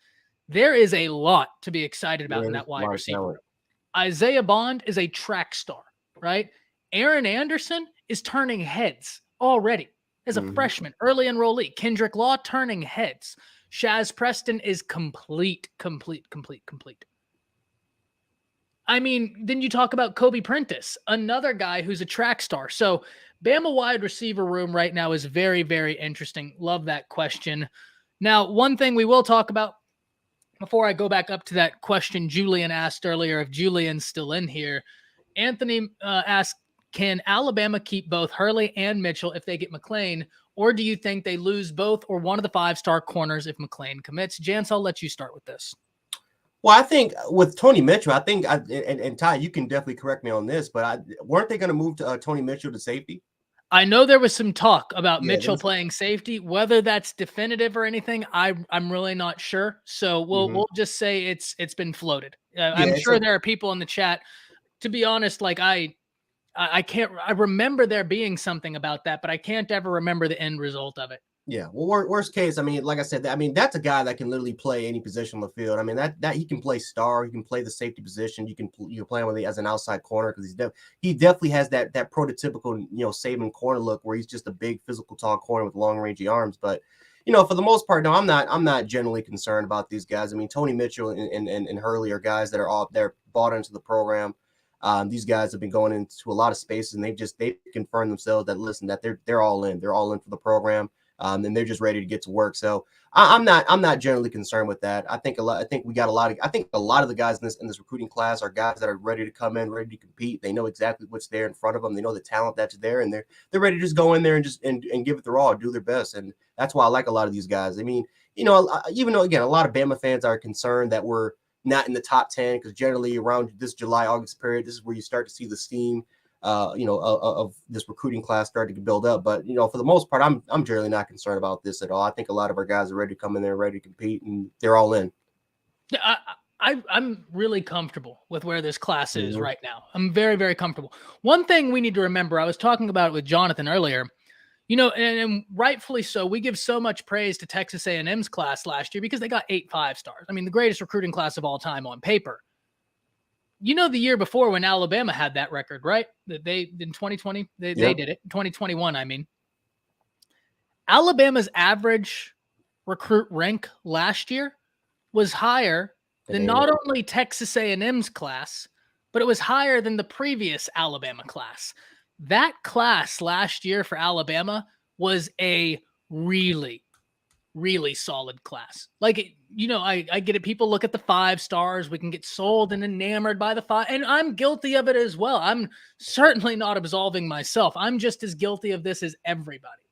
there is a lot to be excited about in that wide receiver. Isaiah Bond is a track star, right? Aaron Anderson is turning heads already as a freshman, early enrollee. Kendrick Law turning heads. Shaz Preston is complete. I mean, then you talk about Kobe Prentice, another guy who's a track star. So Bama wide receiver room right now is very, very interesting. Love that question. Now, one thing we will talk about before I go back up to that question Julian asked earlier, if Julian's still in here, Anthony asked, can Alabama keep both Hurley and Mitchell if they get McClain, or do you think they lose both or one of the 5-star corners if McClain commits? Jance, I'll let you start with this. Well, I think with Tony Mitchell, I think, and Ty, you can definitely correct me on this, but weren't they going to move to Tony Mitchell to safety? I know there was some talk about Mitchell playing safety. Whether that's definitive or anything, I'm really not sure. So we'll just say it's been floated. I'm sure there are people in the chat. To be honest, like I remember there being something about that, but I can't ever remember the end result of it. Yeah. Well, worst case, I mean, like I said, that's a guy that can literally play any position on the field. I mean, that he can play star, he can play the safety position. You can play him with as an outside corner because he definitely has that prototypical Saban corner look where he's just a big physical tall corner with long rangey arms. But for the most part, no, I'm not generally concerned about these guys. I mean, Tony Mitchell and Hurley are guys that are they're bought into the program. These guys have been going into a lot of spaces and they've confirmed themselves that they're all in. They're all in for the program. And they're just ready to get to work. So I'm not generally concerned with that. I think a lot of the guys in this recruiting class are guys that are ready to come in, ready to compete. They know exactly what's there in front of them. They know the talent that's there, and they're ready to just go in there and just and give it their all, do their best. And that's why I like a lot of these guys. I mean, even though again a lot of Bama fans are concerned that we're not in the top 10, because generally around this July, August period, this is where you start to see the steam, of this recruiting class starting to build up. But, for the most part, I'm generally not concerned about this at all. I think a lot of our guys are ready to come in there, ready to compete, and they're all in. Yeah, I'm really comfortable with where this class is Mhm. right now. I'm very, very comfortable. One thing we need to remember, I was talking about it with Jonathan earlier, and rightfully so, we give so much praise to Texas A&M's class last year because they got 8 5-stars. I mean, the greatest recruiting class of all time on paper. The year before when Alabama had that record, right? That they in 2020, they did it. 2021, I mean. Alabama's average recruit rank last year was higher than not only Texas A&M's class, but it was higher than the previous Alabama class. That class last year for Alabama was a really, really solid class. Like, I get it. People look at the 5-stars. We can get sold and enamored by the 5. And I'm guilty of it as well. I'm certainly not absolving myself. I'm just as guilty of this as everybody.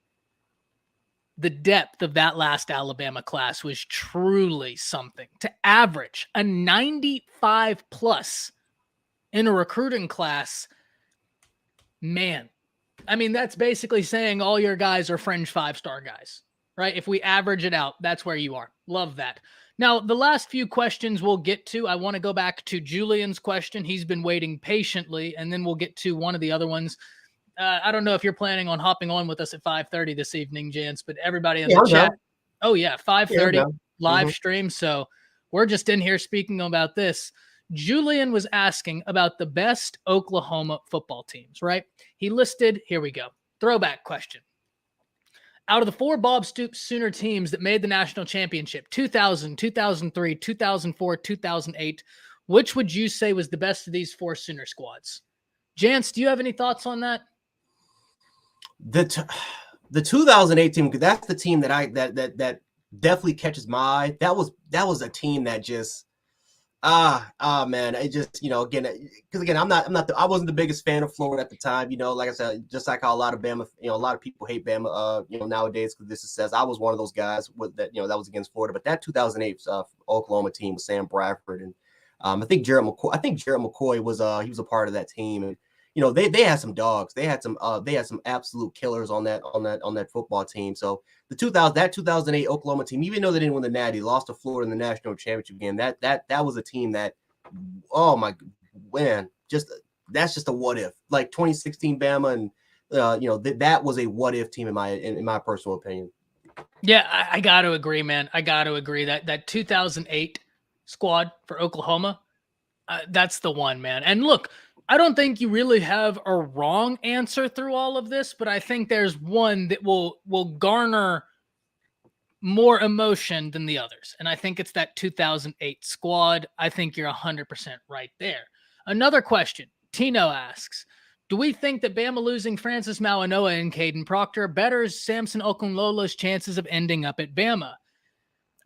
The depth of that last Alabama class was truly something. To average a 95 plus in a recruiting class, man, I mean, that's basically saying all your guys are fringe 5-star guys, right? If we average it out, that's where you are. Love that. Now, the last few questions we'll get to, I want to go back to Julian's question. He's been waiting patiently, and then we'll get to one of the other ones. I don't know if you're planning on hopping on with us at 5:30 this evening, Jance, but everybody in the chat. Oh, yeah, 5:30 live stream. So we're just in here speaking about this. Julian was asking about the best Oklahoma football teams, right? He listed, here we go, throwback question. Out of the 4 Bob Stoops Sooner teams that made the national championship, 2000, 2003, 2004, 2008, which would you say was the best of these 4 Sooner squads? Jance, do you have any thoughts on that? The 2008 team, that's the team that definitely catches my eye. That was a team that just man, it just, again, because again, I wasn't the biggest fan of Florida at the time. Like I said, just like how a lot of Bama, a lot of people hate Bama, nowadays, because this says I was one of those guys with that, that was against Florida. But that 2008 Oklahoma team with Sam Bradford and I think Jared McCoy was he was a part of that team. And they had some dogs. They had some absolute killers on that football team. So that 2008 Oklahoma team, even though they didn't win the Natty, lost to Florida in the national championship game. That was a team that, oh my man, that's just a what if. Like 2016 Bama, and that was a what if team in my personal opinion. Yeah, I got to agree, man. I got to agree that 2008 squad for Oklahoma, that's the one, man. And look, I don't think you really have a wrong answer through all of this, but I think there's one that will garner more emotion than the others. And I think it's that 2008 squad. I think you're 100% right there. Another question. Tino asks, do we think that Bama losing Francis Mauanoa and Caden Proctor betters Samson Okunlola's chances of ending up at Bama?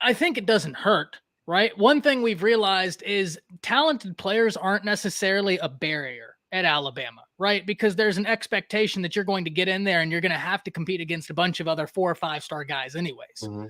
I think it doesn't hurt. Right. One thing we've realized is talented players aren't necessarily a barrier at Alabama, right? Because there's an expectation that you're going to get in there and you're going to have to compete against a bunch of other 4 or 5-star guys anyways. Mm-hmm.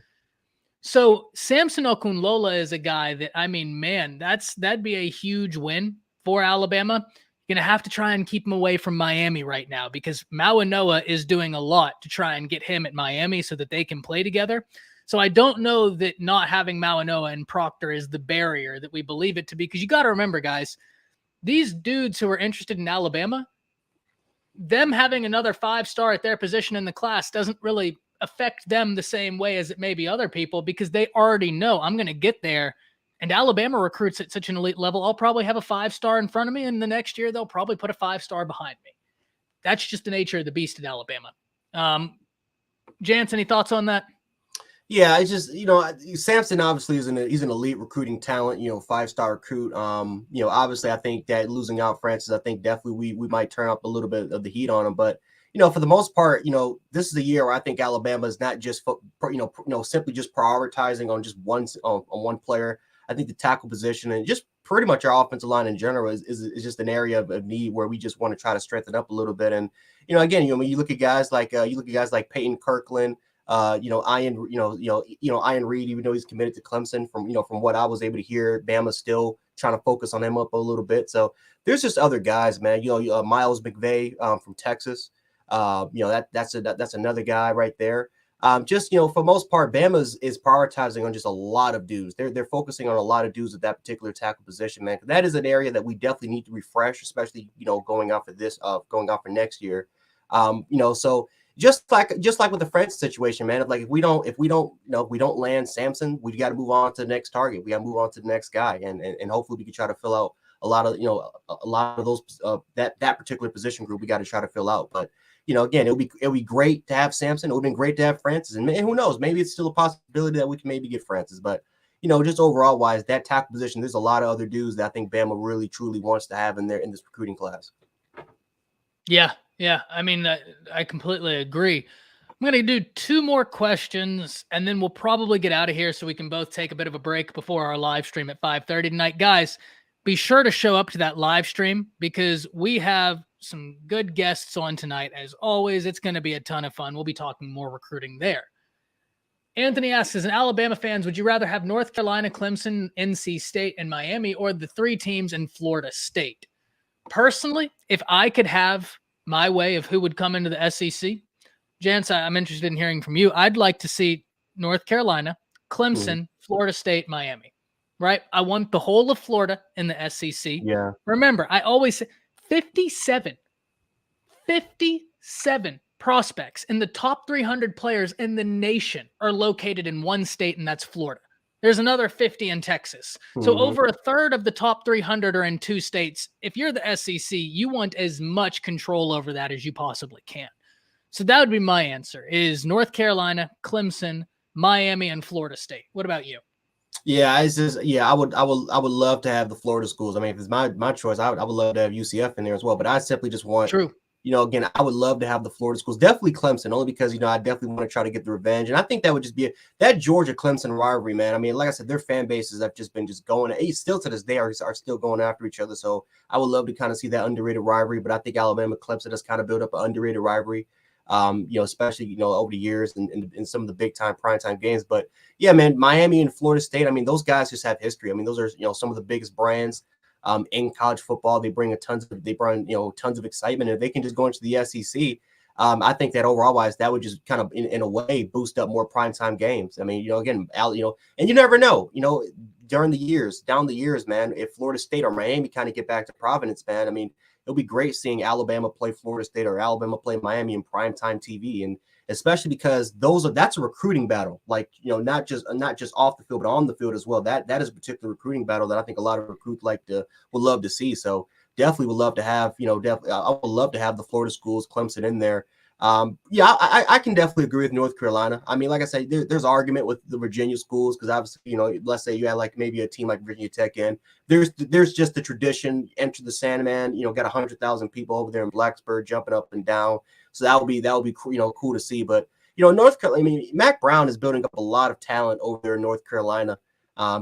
So Samson Okunlola is a guy that, I mean, man, that'd be a huge win for Alabama. You're going to have to try and keep him away from Miami right now because Mauanoa is doing a lot to try and get him at Miami so that they can play together. So I don't know that not having Mauanoa and Proctor is the barrier that we believe it to be. Because you got to remember, guys, these dudes who are interested in Alabama, them having another 5-star at their position in the class doesn't really affect them the same way as it may be other people because they already know I'm going to get there. And Alabama recruits at such an elite level, I'll probably have a 5-star in front of me. And the next year, they'll probably put a 5-star behind me. That's just the nature of the beast at Alabama. Jance, any thoughts on that? Yeah, it's just, Samson obviously he's an elite recruiting talent, 5-star recruit. Obviously I think that losing out Francis, I think definitely we might turn up a little bit of the heat on him. But, for the most part, this is a year where I think Alabama is not just, simply just prioritizing on just one player. I think the tackle position and just pretty much our offensive line in general is just an area of need where we just want to try to strengthen up a little bit. And, again, when you look at guys like Peyton Kirkland, Ian Reed, even though he's committed to Clemson, from what I was able to hear, Bama's still trying to focus on him up a little bit. So there's just other guys, man. Miles McVay from Texas. That's another guy right there. For most part, Bama is prioritizing on just a lot of dudes. They're focusing on a lot of dudes at that particular tackle position, man. That is an area that we definitely need to refresh, especially going out for next year. So just like with the French situation, man. If we don't land Samson, we got to move on to the next target. We got to move on to the next guy, and hopefully we can try to fill out a lot of those that particular position group. We got to try to fill out, but. Again, it'll be great to have Samson. It would have been great to have Francis, and who knows? Maybe it's still a possibility that we can maybe get Francis. But just overall wise, that tackle position, there's a lot of other dudes that I think Bama really truly wants to have in this recruiting class. Yeah. I mean, I completely agree. I'm going to do 2 more questions, and then we'll probably get out of here so we can both take a bit of a break before our live stream at 5:30 tonight, guys. Be sure to show up to that live stream because we have some good guests on tonight. As always, it's going to be a ton of fun. We'll be talking more recruiting there. Anthony asks, as an Alabama fans, would you rather have North Carolina, Clemson, NC State, and Miami, or the 3 teams in Florida State? Personally, if I could have my way of who would come into the SEC, Jance, I'm interested in hearing from you. I'd like to see North Carolina, Clemson, Florida State, Miami. Right? I want the whole of Florida in the SEC. Yeah. Remember, I always say 57 prospects in the top 300 players in the nation are located in one state, and that's Florida. There's another 50 in Texas. So over a third of the top 300 are in 2 states. If you're the SEC, you want as much control over that as you possibly can. So that would be my answer is North Carolina, Clemson, Miami, and Florida State. What about you? Yeah, I would love to have the Florida schools. I mean, if it's my choice, I would love to have UCF in there as well. But I simply just want, again, I would love to have the Florida schools. Definitely Clemson, only because I definitely want to try to get the revenge. And I think that would just be that Georgia Clemson rivalry, man. I mean, like I said, their fan bases have just been going. Still to this day are still going after each other. So I would love to kind of see that underrated rivalry. But I think Alabama Clemson has kind of built up an underrated rivalry. Especially, over the years and in some of the big time primetime games. But yeah, man, Miami and Florida State, I mean, those guys just have history. I mean, those are, some of the biggest brands in college football. They bring tons of excitement. And if they can just go into the SEC, I think that overall wise, that would just kind of in a way boost up more primetime games. I mean, again, and you never know, down the years, man, if Florida State or Miami kind of get back to Providence, man, I mean, it'll be great seeing Alabama play Florida State or Alabama play Miami in primetime TV, and especially because that's a recruiting battle. Like, not just off the field, but on the field as well. That is a particular recruiting battle that I think a lot of recruits would love to see. So definitely would love to have, I would love to have the Florida schools, Clemson in there. I can definitely agree with North Carolina. I mean, like I said, there's argument with the Virginia schools because obviously, let's say you had like maybe a team like Virginia Tech in. There's just the tradition, enter the Sandman, got 100,000 people over there in Blacksburg jumping up and down. So that would be cool to see. But North Carolina, I mean, Mac Brown is building up a lot of talent over there in North Carolina.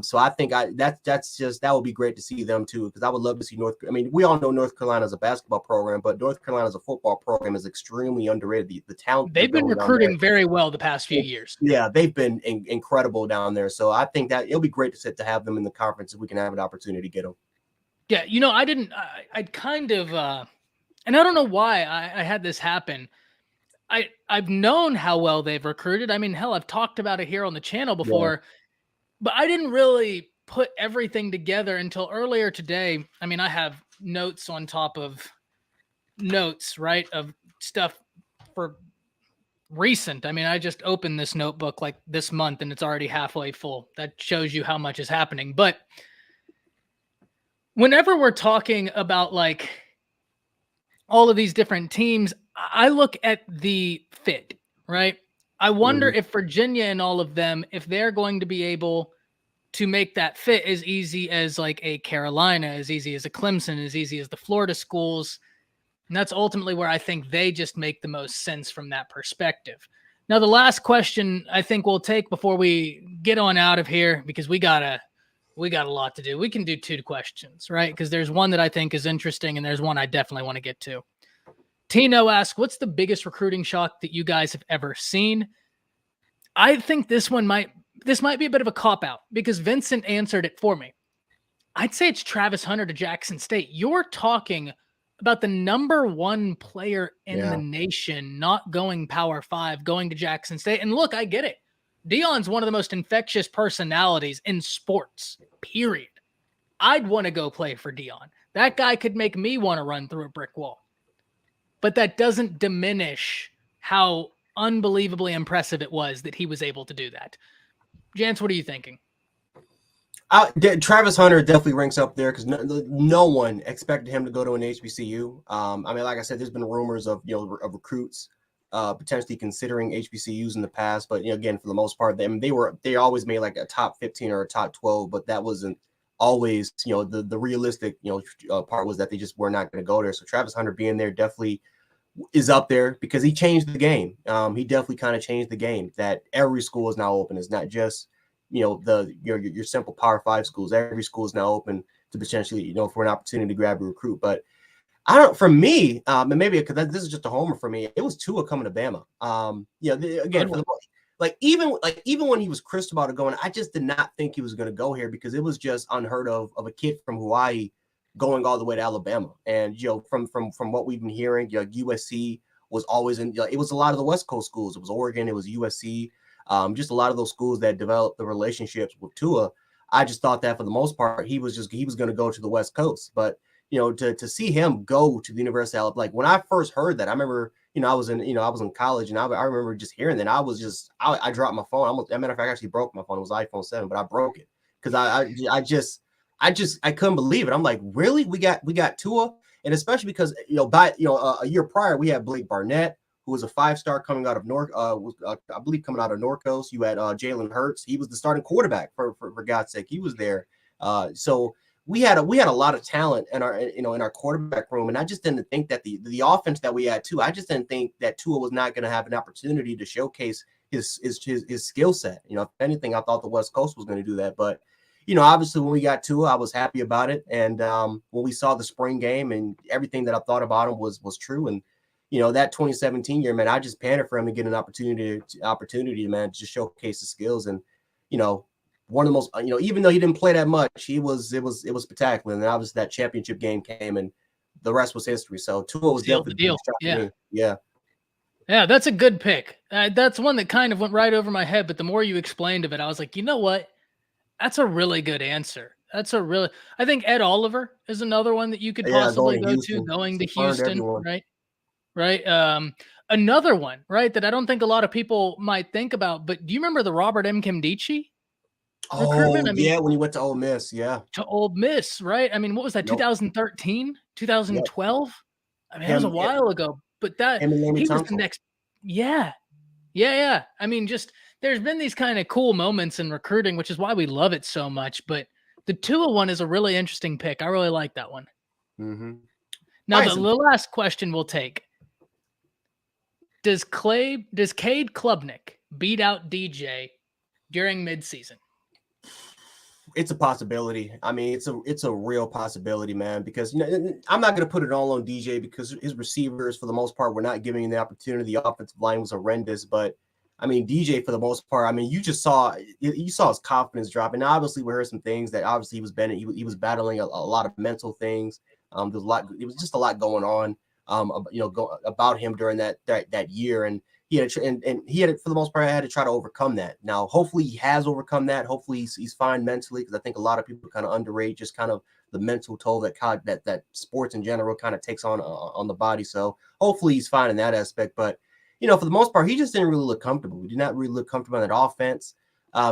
So I think that would be great to see them too, because I would love to see I mean, we all know North Carolina is a basketball program, but North Carolina as a football program is extremely underrated. The talent they've been recruiting very well the past few years. Yeah, they've been incredible down there. So I think that it'll be great to have them in the conference if we can have an opportunity to get them. Yeah, I'd kind of, and I don't know why I had this happen. I've known how well they've recruited. I mean, hell, I've talked about it here on the channel before. Yeah. But I didn't really put everything together until earlier today. I mean, I have notes on top of notes, right, of stuff for recent. I mean, I just opened this notebook like this month and it's already halfway full. That shows you how much is happening. But whenever we're talking about like all of these different teams, I look at the fit, right? I wonder if Virginia and all of them, if they're going to be able to make that fit as easy as like a Carolina, as easy as a Clemson, as easy as the Florida schools. And that's ultimately where I think they just make the most sense from that perspective. Now, the last question I think we'll take before we get on out of here, because we got a lot to do. We can do 2 questions, right? Because there's one that I think is interesting and there's one I definitely want to get to. Tino asks, what's the biggest recruiting shock that you guys have ever seen? I think this might be a bit of a cop out because Vincent answered it for me. I'd say it's Travis Hunter to Jackson State. You're talking about the number one player in the Yeah. nation not going Power 5, going to Jackson State. And look, I get it. Deion's one of the most infectious personalities in sports, period. I'd want to go play for Deion. That guy could make me want to run through a brick wall. But that doesn't diminish how unbelievably impressive it was that he was able to do that. Jance, what are you thinking? Travis Hunter definitely ranks up there because no one expected him to go to an HBCU. I mean, like I said, there's been rumors of of recruits potentially considering HBCUs in the past, but again, for the most part, they always made like a top 15 or a top 12, but that wasn't always the realistic part was that they just were not going to go there. So Travis Hunter being there definitely is up there because he changed the game. He definitely kind of changed the game that every school is now open. It's not just your simple Power 5 schools. Every school is now open to potentially for an opportunity to grab a recruit. But I don't. For me, and maybe because this is just a homer for me, it was Tua coming to Bama. Again, for the, even when he was crystal about it going, I just did not think he was going to go here because it was just unheard of a kid from Hawaii going all the way to Alabama. And from what we've been hearing, USC was always in. It was a lot of the West Coast schools. It was Oregon. It was USC. Just a lot of those schools that developed the relationships with Tua. I just thought that for the most part, he was going to go to the West Coast. But to see him go to the University of Alabama, like when I first heard that, I remember I was in college, and I remember just hearing that. I dropped my phone. As a matter of fact, I actually broke my phone. It was iPhone 7, but I broke it because I couldn't believe it. I'm like, really? We got Tua, and especially because a year prior we had Blake Barnett, who was a 5-star coming out of I believe coming out of Norcos. You had Jalen Hurts. He was the starting quarterback for God's sake. He was there. So we had a lot of talent in our quarterback room, and I just didn't think that the offense that we had too. I just didn't think that Tua was not going to have an opportunity to showcase his skill set. If anything, I thought the West Coast was going to do that, but obviously when we got Tua, I was happy about it, and when we saw the spring game and everything that I thought about him was true, and that 2017 year, man, I just panicked for him to get an opportunity, man, to just showcase his skills. And, one of the most, even though he didn't play that much, it was spectacular. And then obviously that championship game came and the rest was history. So Tua was definitely the deal. Yeah. Yeah. Yeah, that's a good pick. That's one that kind of went right over my head, but the more you explained of it, I was like, you know what? That's a really good answer. I think Ed Oliver is another one that you could possibly go to, going to Houston, right? Right. Another one, right, that I don't think a lot of people might think about, but do you remember the Robert M. Kimdichie recruitment? Oh, yeah, when he went to Ole Miss, yeah. To Ole Miss, right? I mean, what was that, 2013, 2012? I mean, that was a while ago, but he was the next. Yeah. I mean, just there's been these kind of cool moments in recruiting, which is why we love it so much, but the Tua one is a really interesting pick. I really like that one. Mm-hmm. Now, the last question we'll take. Does Cade Klubnik beat out DJ during midseason? It's a possibility. I mean, it's a real possibility, man, because I'm not going to put it all on DJ because his receivers, for the most part, were not giving him the opportunity. The offensive line was horrendous, but I mean, DJ, for the most part, I mean, you saw his confidence drop. And obviously we heard some things that obviously he was battling a lot of mental things. There's a lot. It was just a lot going on. About him during that year, and he had for the most part had to try to overcome that. Now, hopefully, he has overcome that. Hopefully, he's fine mentally, because I think a lot of people kind of underrate just kind of the mental toll that sports in general kind of takes on the body. So hopefully, he's fine in that aspect. But for the most part, he just didn't really look comfortable. He did not really look comfortable in that offense.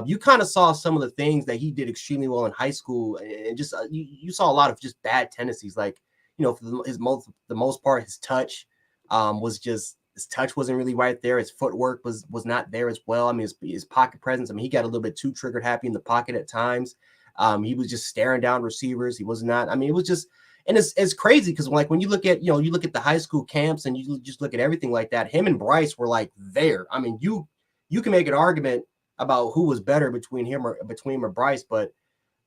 You kind of saw some of the things that he did extremely well in high school, and just you saw a lot of just bad tendencies, like. For the most part, his touch his touch wasn't really right there. His footwork was not there as well. I mean, his pocket presence. I mean, he got a little bit too triggered happy in the pocket at times. He was just staring down receivers. He was not. I mean, it was just, and it's crazy because like when you look at the high school camps and you just look at everything like that, him and Bryce were like there. I mean, you can make an argument about who was better between him or Bryce, but.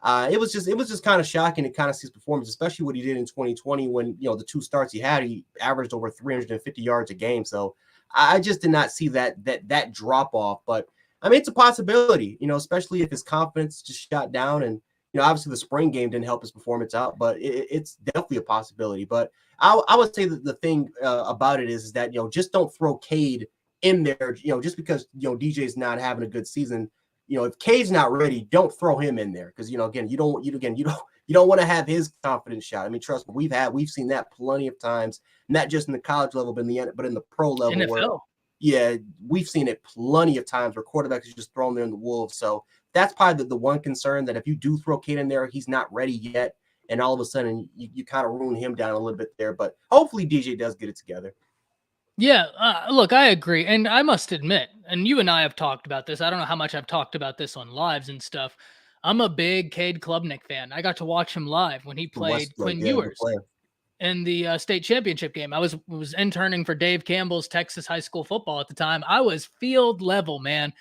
It was just kind of shocking to kind of see his performance, especially what he did in 2020 when, the 2 starts he had, he averaged over 350 yards a game. So I just did not see that drop off. But I mean, it's a possibility, especially if his confidence just shot down. And, obviously the spring game didn't help his performance out, but it's definitely a possibility. But I would say that the thing about it is that, just don't throw Cade in there, just because, DJ's not having a good season. If Cade's not ready, don't throw him in there. Because, again, you don't want to have his confidence shot. I mean, trust me, we've seen that plenty of times, not just in the college level, but in the pro level. NFL. Where, yeah, we've seen it plenty of times where quarterbacks are just thrown there in the wolves. So that's probably the one concern, that if you do throw Cade in there, he's not ready yet. And all of a sudden you kind of ruin him down a little bit there. But hopefully DJ does get it together. Yeah, look, I agree. And I must admit, and you and I have talked about this. I don't know how much I've talked about this on lives and stuff. I'm a big Cade Klubnik fan. I got to watch him live when he played Quinn Ewers in the state championship game. I was interning for Dave Campbell's Texas high school football at the time. I was field level, man.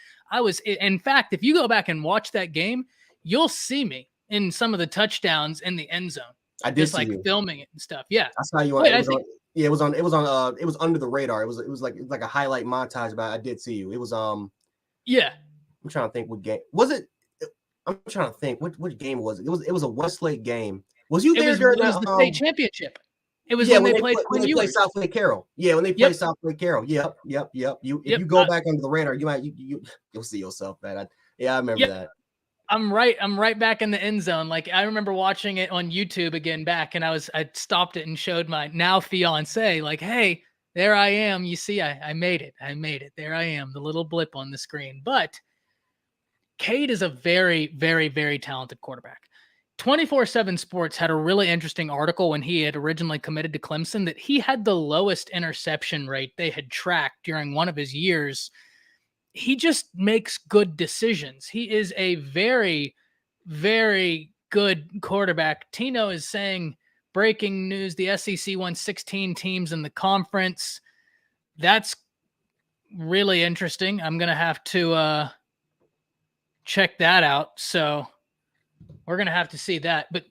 In fact, if you go back and watch that game, you'll see me in some of the touchdowns in the end zone. I did just see like you. Filming it and stuff. Yeah. I saw you on. Wait, it was under the radar. It was like a highlight montage, but I did see you. It was yeah. I'm trying to think what game was it. I'm trying to think which game was it. It was a Westlake game. Was you there during the state championship? It was when they played South Lake Carroll. Yeah, when they played South Lake Carroll. Yep. If you go back under the radar, you'll see yourself, man. I remember that. I'm right back in the end zone. Like, I remember watching it on YouTube again back, and I stopped it and showed my now fiance, like, hey, there I am. You see, I made it. There I am, the little blip on the screen. But Cade is a very, very, very talented quarterback. 24/7 Sports had a really interesting article when he had originally committed to Clemson that he had the lowest interception rate they had tracked during one of his years. He just makes good decisions. He is a very, very good quarterback. Tino is saying, breaking news, the SEC won 16 teams in the conference. That's really interesting. I'm going to have to check that out. So we're going to have to see that. But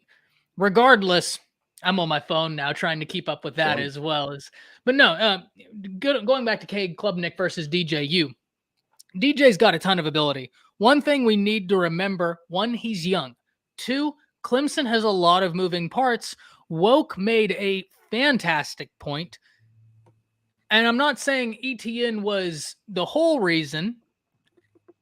regardless, I'm on my phone now trying to keep up with that as well. But no, going back to Cade Klubnik versus DJU. DJ's got a ton of ability. One thing we need to remember, one, he's young. Two, Clemson has a lot of moving parts. Woke made a fantastic point. And I'm not saying ETN was the whole reason,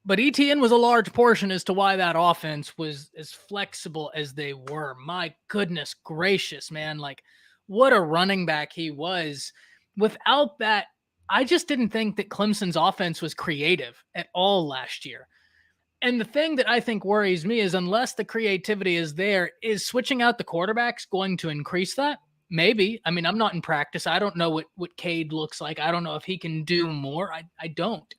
but ETN was a large portion as to why that offense was as flexible as they were. My goodness gracious, man. Like, what a running back he was. Without that, I just didn't think that Clemson's offense was creative at all last year. And the thing that I think worries me is, unless the creativity is there, is switching out the quarterbacks going to increase that? Maybe. I mean, I'm not in practice. I don't know what Cade looks like. I don't know if he can do more. I don't.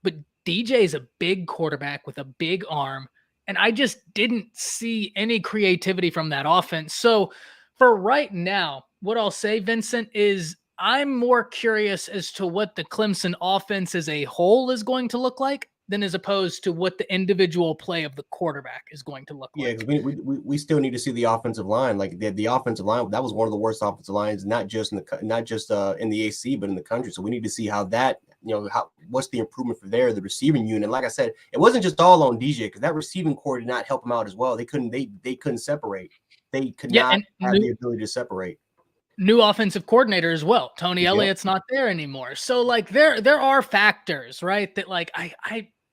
But DJ is a big quarterback with a big arm, and I just didn't see any creativity from that offense. So for right now, what I'll say, Vincent, is I'm more curious as to what the Clemson offense as a whole is going to look like than as opposed to what the individual play of the quarterback is going to look like. Yeah, because we still need to see the offensive line. Like the offensive line, that was one of the worst offensive lines, not just in the AC, but in the country. So we need to see how that, what's the improvement for there, the receiving unit. Like I said, it wasn't just all on DJ, because that receiving core did not help him out as well. They couldn't separate. They could not have the ability to separate. New offensive coordinator as well. Tony Elliott's not there anymore. So like there are factors, right? That like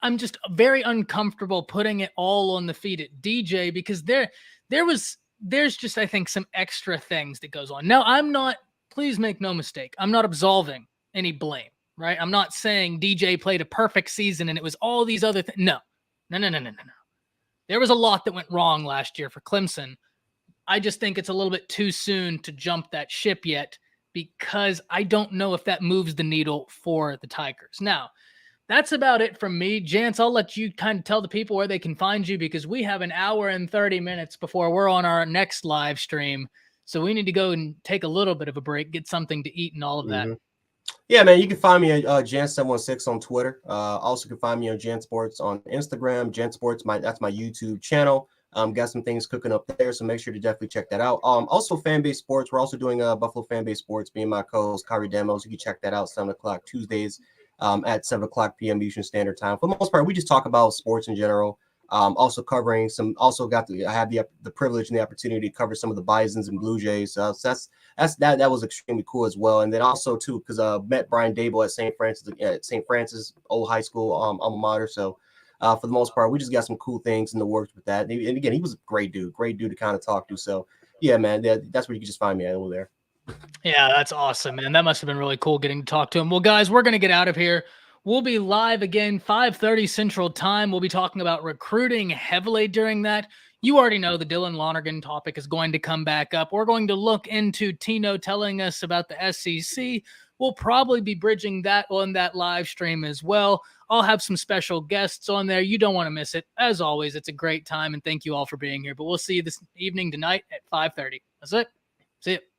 I'm just very uncomfortable putting it all on the feet at DJ, because there's just, I think, some extra things that goes on. Now, please make no mistake, I'm not absolving any blame, right? I'm not saying DJ played a perfect season and it was all these other things. No. There was a lot that went wrong last year for Clemson. I just think it's a little bit too soon to jump that ship yet, because I don't know if that moves the needle for the Tigers. Now, that's about it from me. Jance, I'll let you kind of tell the people where they can find you, because we have an hour and 30 minutes before we're on our next live stream. So we need to go and take a little bit of a break, get something to eat and all of that. Yeah, man, you can find me at Jance716 on Twitter. Also can find me on Jan Sports on Instagram. Jan Sports, that's my YouTube channel. Got some things cooking up there, so make sure to definitely check that out. Also Fanbase Sports, we're also doing Buffalo Fanbase Sports, being my co-host Kyrie Demos. You can check that out 7:00 Tuesdays. at 7 o'clock p.m. Eastern Standard Time. For the most part, we just talk about sports in general. Also covering some. Also I had the privilege and the opportunity to cover some of the Bisons and Blue Jays. So that was extremely cool as well. And then also too, because met Brian Dable at St. Francis old high school alma mater. So for the most part, we just got some cool things in the works with that. And again, he was a great dude to kind of talk to. So yeah, man, that's where you can just find me over there. Yeah, that's awesome, man. That must have been really cool getting to talk to him. Well, guys, we're going to get out of here. We'll be live again, 5:30 Central Time. We'll be talking about recruiting heavily during that. You already know the Dylan Lonergan topic is going to come back up. We're going to look into Tino telling us about the SEC. We'll probably be bridging that on that live stream as well. I'll have some special guests on there. You don't want to miss it. As always, it's a great time, and thank you all for being here. But we'll see you this evening tonight at 5:30. That's it. See you.